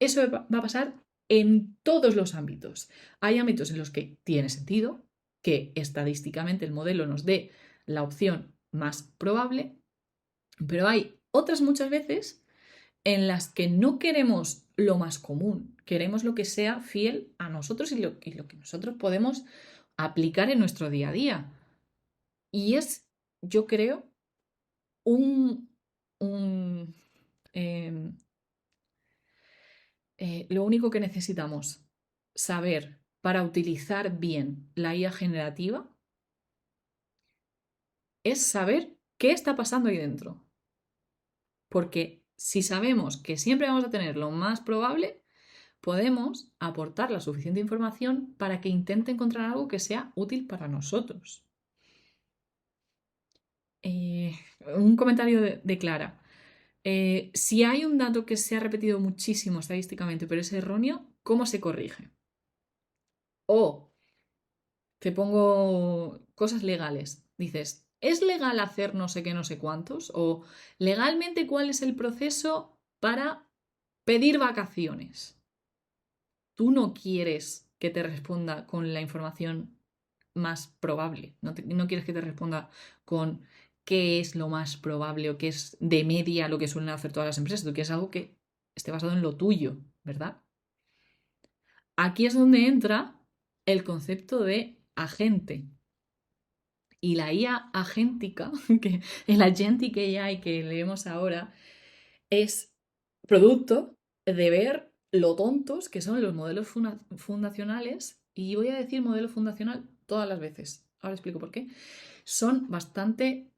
Eso va a pasar en todos los ámbitos. Hay ámbitos en los que tiene sentido que estadísticamente el modelo nos dé la opción más probable, pero hay otras muchas veces en las que no queremos lo más común, queremos lo que sea fiel a nosotros y lo que nosotros podemos aplicar en nuestro día a día. Y es, yo creo, un, un lo único que necesitamos saber para utilizar bien la IA generativa es saber qué está pasando ahí dentro. Porque si sabemos que siempre vamos a tener lo más probable, podemos aportar la suficiente información para que intente encontrar algo que sea útil para nosotros. Un comentario de Clara. Si hay un dato que se ha repetido muchísimo estadísticamente, pero es erróneo, ¿cómo se corrige? O te pongo cosas legales. Dices, ¿es legal hacer no sé qué, no sé cuántos? O legalmente, ¿cuál es el proceso para pedir vacaciones? Tú no quieres que te responda con la información más probable. No quieres que te responda con qué es lo más probable o qué es de media lo que suelen hacer todas las empresas. Tú quieres algo que esté basado en lo tuyo, ¿verdad? Aquí es donde entra el concepto de agente. Y la IA agéntica, que el agentic AI que leemos ahora, es producto de ver lo tontos que son los modelos fundacionales. Y voy a decir modelo fundacional todas las veces. Ahora explico por qué. Son bastante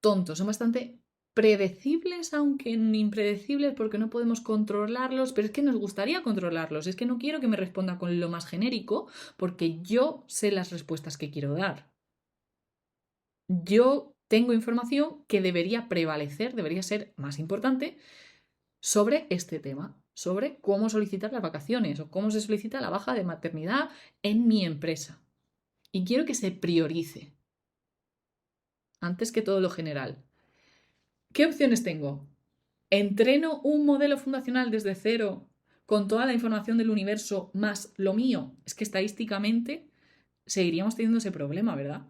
tontos, son bastante predecibles, aunque impredecibles porque no podemos controlarlos, pero es que nos gustaría controlarlos. Es que no quiero que me responda con lo más genérico porque yo sé las respuestas que quiero dar. Yo tengo información que debería prevalecer, debería ser más importante sobre este tema, sobre cómo solicitar las vacaciones o cómo se solicita la baja de maternidad en mi empresa. Y quiero que se priorice antes que todo lo general. ¿Qué opciones tengo? ¿Entreno un modelo fundacional desde cero con toda la información del universo más lo mío? Es que estadísticamente seguiríamos teniendo ese problema, ¿verdad?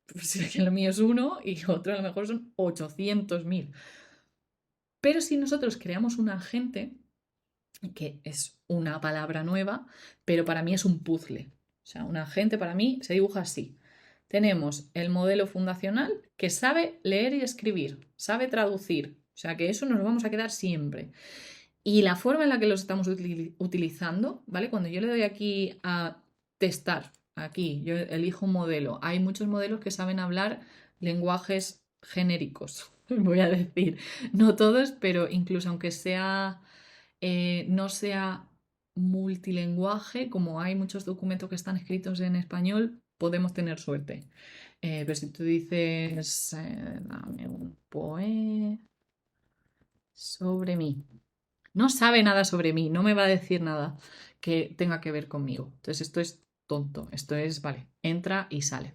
Pues que lo mío es uno y otro a lo mejor son 800.000. Pero si nosotros creamos un agente, que es una palabra nueva, pero para mí es un puzzle. O sea, un agente para mí se dibuja así. Tenemos el modelo fundacional que sabe leer y escribir, sabe traducir. O sea, que eso nos lo vamos a quedar siempre. Y la forma en la que los estamos utilizando, ¿vale? Cuando yo le doy aquí a testar, aquí yo elijo un modelo. Hay muchos modelos que saben hablar lenguajes genéricos, voy a decir. No todos, pero incluso aunque sea no sea multilenguaje, como hay muchos documentos que están escritos en español, podemos tener suerte. Pero si tú dices, dame un poema sobre mí, no sabe nada sobre mí, no me va a decir nada que tenga que ver conmigo. Entonces esto es tonto, esto es, vale, entra y sale.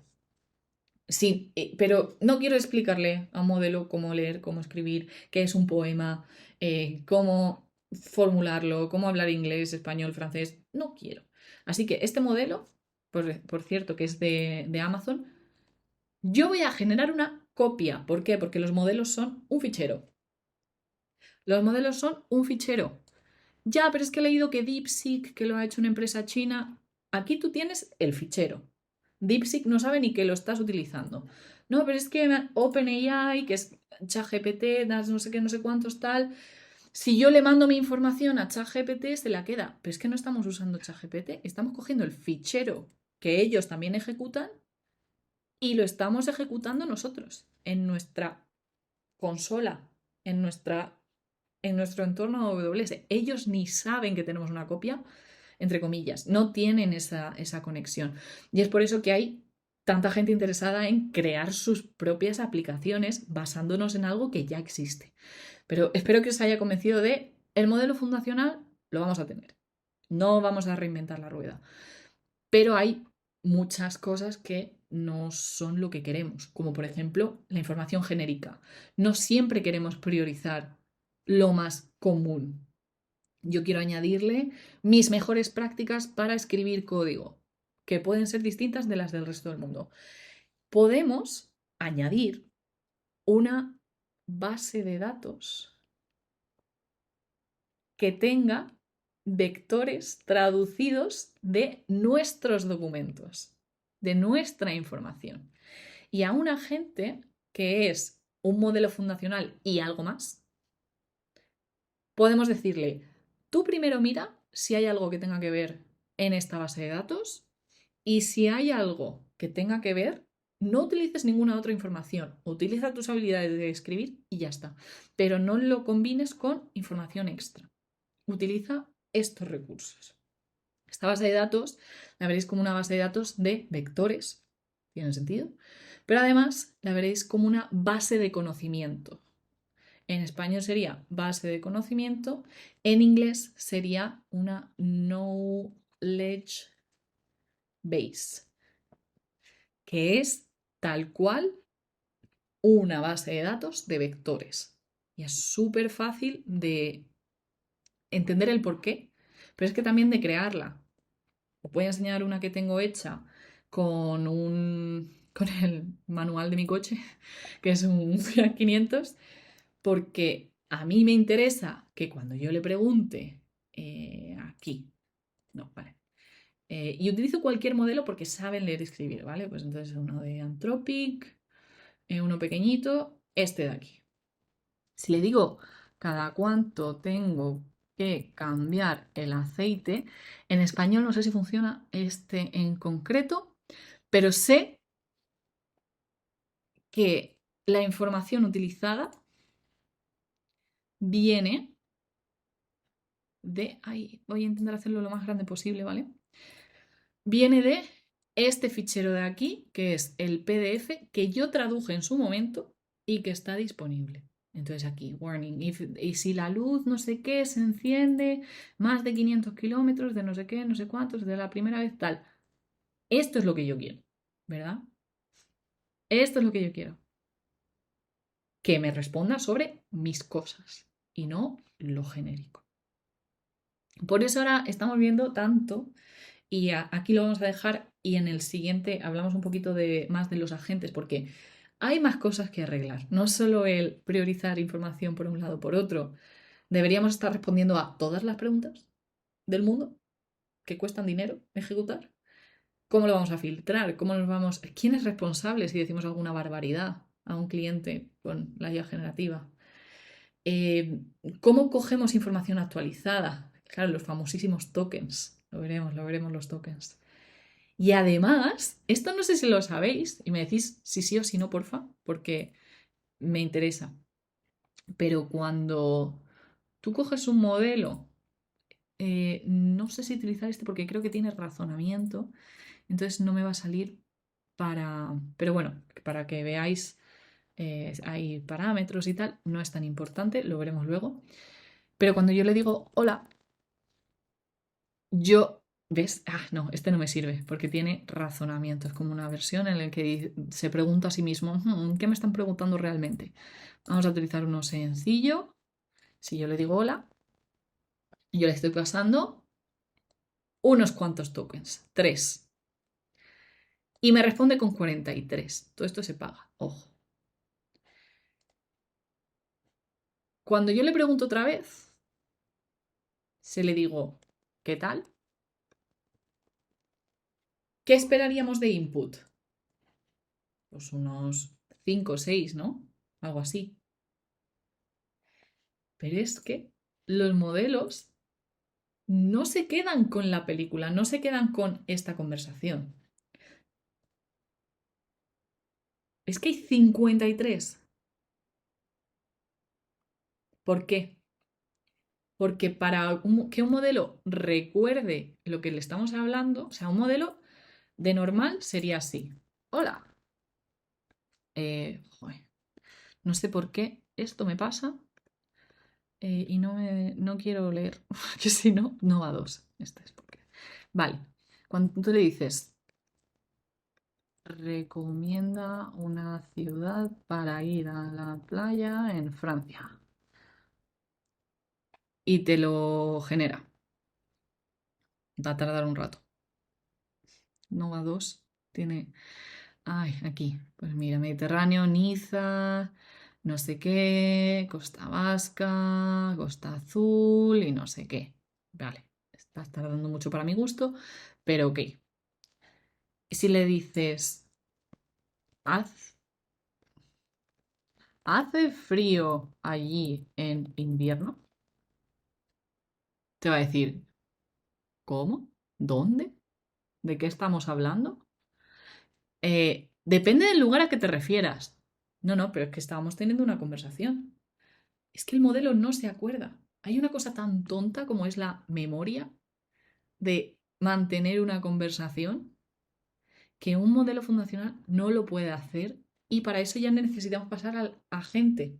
Sí, pero no quiero explicarle a un modelo cómo leer, cómo escribir, qué es un poema, cómo formularlo, cómo hablar inglés, español, francés. No quiero. Así que este modelo, por cierto, que es de Amazon, yo voy a generar una copia. ¿Por qué? Porque los modelos son un fichero. Los modelos son un fichero. Ya, pero es que he leído que DeepSeek, que lo ha hecho una empresa china, aquí tú tienes el fichero. DeepSeek no sabe ni que lo estás utilizando. No, pero es que OpenAI, que es ChatGPT, no sé qué, no sé cuántos, tal. Si yo le mando mi información a ChatGPT, se la queda. Pero es que no estamos usando ChatGPT, estamos cogiendo el fichero que ellos también ejecutan y lo estamos ejecutando nosotros en nuestra consola, en nuestro entorno AWS. Ellos ni saben que tenemos una copia, entre comillas, no tienen esa conexión. Y es por eso que hay tanta gente interesada en crear sus propias aplicaciones basándonos en algo que ya existe. Pero espero que os haya convencido de el modelo fundacional lo vamos a tener. No vamos a reinventar la rueda. Pero hay muchas cosas que no son lo que queremos, como por ejemplo la información genérica. No siempre queremos priorizar lo más común. Yo quiero añadirle mis mejores prácticas para escribir código, que pueden ser distintas de las del resto del mundo. Podemos añadir una base de datos que tenga vectores traducidos de nuestros documentos, de nuestra información. Y a un agente que es un modelo fundacional y algo más, podemos decirle, tú primero mira si hay algo que tenga que ver en esta base de datos y si hay algo que tenga que ver, no utilices ninguna otra información, utiliza tus habilidades de escribir y ya está, pero no lo combines con información extra. Utiliza estos recursos. Esta base de datos la veréis como una base de datos de vectores, ¿tiene sentido? Pero además la veréis como una base de conocimiento. En español sería base de conocimiento, en inglés sería una knowledge base, que es tal cual una base de datos de vectores. Y es súper fácil de entender el porqué, pero es que también de crearla. Os voy a enseñar una que tengo hecha con el manual de mi coche, que es un Fiat 500, porque a mí me interesa que cuando yo le pregunte aquí, no, vale. Y utilizo cualquier modelo porque saben leer y escribir, ¿vale? Pues entonces uno de Anthropic, uno pequeñito, este de aquí. Si le digo cada cuánto tengo que cambiar el aceite, en español no sé si funciona este en concreto, pero sé que la información utilizada viene de... Ay, voy a intentar hacerlo lo más grande posible, ¿vale? Viene de este fichero de aquí, que es el PDF que yo traduje en su momento y que está disponible. Entonces aquí, warning, y si la luz no sé qué se enciende más de 500 kilómetros de no sé qué, no sé cuántos, de la primera vez tal. Esto es lo que yo quiero, ¿verdad? Esto es lo que yo quiero. Que me responda sobre mis cosas y no lo genérico. Por eso ahora estamos viendo tanto y aquí lo vamos a dejar y en el siguiente hablamos un poquito más de los agentes porque hay más cosas que arreglar. No solo el priorizar información por un lado o por otro. Deberíamos estar respondiendo a todas las preguntas del mundo que cuestan dinero ejecutar. ¿Cómo lo vamos a filtrar? ¿Quién es responsable si decimos alguna barbaridad a un cliente con la IA generativa? ¿Cómo cogemos información actualizada? Claro, los famosísimos tokens. Lo veremos los tokens. Y además, esto no sé si lo sabéis, y me decís si sí o si no, porfa, porque me interesa. Pero cuando tú coges un modelo, no sé si utilizar este porque creo que tiene razonamiento, entonces no me va a salir para... Pero bueno, para que veáis, hay parámetros y tal, no es tan importante, lo veremos luego. Pero cuando yo le digo hola, yo, ¿ves? Ah, no, este no me sirve porque tiene razonamiento. Es como una versión en la que se pregunta a sí mismo, ¿qué me están preguntando realmente? Vamos a utilizar uno sencillo. Si yo le digo hola, yo le estoy pasando unos cuantos tokens, 3. Y me responde con 43. Todo esto se paga, ojo. Cuando yo le pregunto otra vez, se le digo, ¿qué tal? ¿Qué esperaríamos de input? Pues unos 5 o 6, ¿no? Algo así. Pero es que los modelos no se quedan con la película, no se quedan con esta conversación. Es que hay 53. ¿Por qué? Porque para que un modelo recuerde lo que le estamos hablando, o sea, un modelo de normal sería así. Hola. Joder, no sé por qué esto me pasa y no quiero leer, que si no, no va a dos. Este es porque... Vale, cuando tú le dices, recomienda una ciudad para ir a la playa en Francia y te lo genera, va a tardar un rato. No va a dos, tiene... Ay, aquí, pues mira, Mediterráneo, Niza, no sé qué, Costa Vasca, Costa Azul y no sé qué. Vale, está tardando mucho para mi gusto, pero ok. Si le dices, "Haz- ¿hace frío allí en invierno?", te va a decir, ¿cómo? ¿Dónde? ¿De qué estamos hablando? Depende del lugar a que te refieras. No, no, pero es que estábamos teniendo una conversación. Es que el modelo no se acuerda. Hay una cosa tan tonta como es la memoria de mantener una conversación que un modelo fundacional no lo puede hacer y para eso ya necesitamos pasar al agente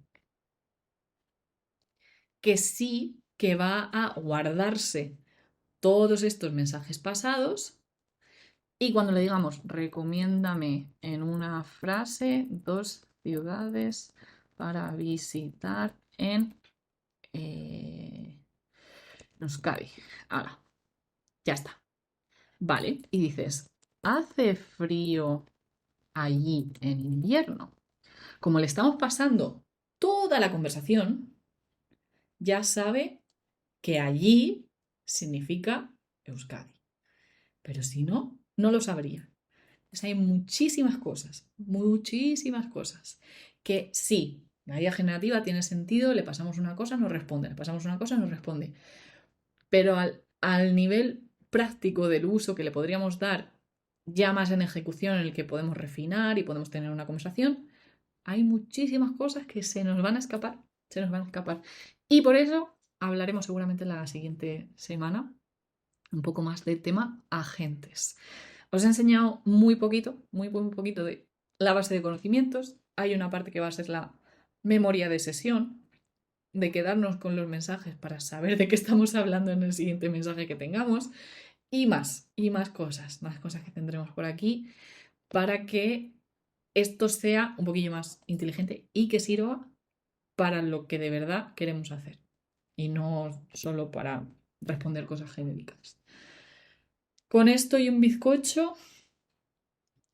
que sí que va a guardarse todos estos mensajes pasados y cuando le digamos recomiéndame en una frase 2 ciudades para visitar en Euskadi. Ahora, ya está. Vale, y dices, ¿hace frío allí en invierno? Como le estamos pasando toda la conversación, ya sabe que allí significa Euskadi. Pero si no, no lo sabría. Pues hay muchísimas cosas, que sí, la IA generativa tiene sentido, le pasamos una cosa, nos responde, le pasamos una cosa, nos responde. Pero al nivel práctico del uso que le podríamos dar, ya más en ejecución, en el que podemos refinar y podemos tener una conversación, hay muchísimas cosas que se nos van a escapar, se nos van a escapar. Y por eso hablaremos seguramente la siguiente semana un poco más del tema agentes. Os he enseñado muy poquito, muy poquito de la base de conocimientos. Hay una parte que va a ser la memoria de sesión, de quedarnos con los mensajes para saber de qué estamos hablando en el siguiente mensaje que tengamos y más cosas que tendremos por aquí para que esto sea un poquillo más inteligente y que sirva para lo que de verdad queremos hacer y no solo para responder cosas genéricas. Con esto y un bizcocho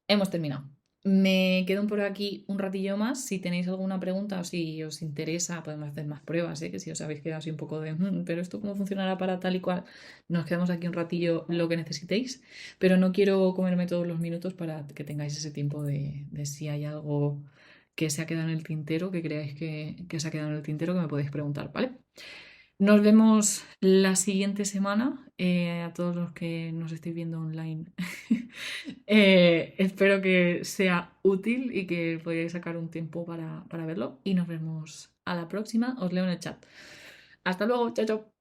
hemos terminado. Me quedo por aquí un ratillo más. Si tenéis alguna pregunta o si os interesa, podemos hacer más pruebas, ¿eh? Que si os habéis quedado así un poco de, pero esto cómo funcionará para tal y cual, nos quedamos aquí un ratillo lo que necesitéis. Pero no quiero comerme todos los minutos para que tengáis ese tiempo de si hay algo que se ha quedado en el tintero, que creáis que se ha quedado en el tintero, que me podéis preguntar, ¿vale? Nos vemos la siguiente semana, a todos los que nos estéis viendo online. Espero que sea útil y que podáis sacar un tiempo para verlo. Y nos vemos a la próxima. Os leo en el chat. Hasta luego, chao, chao.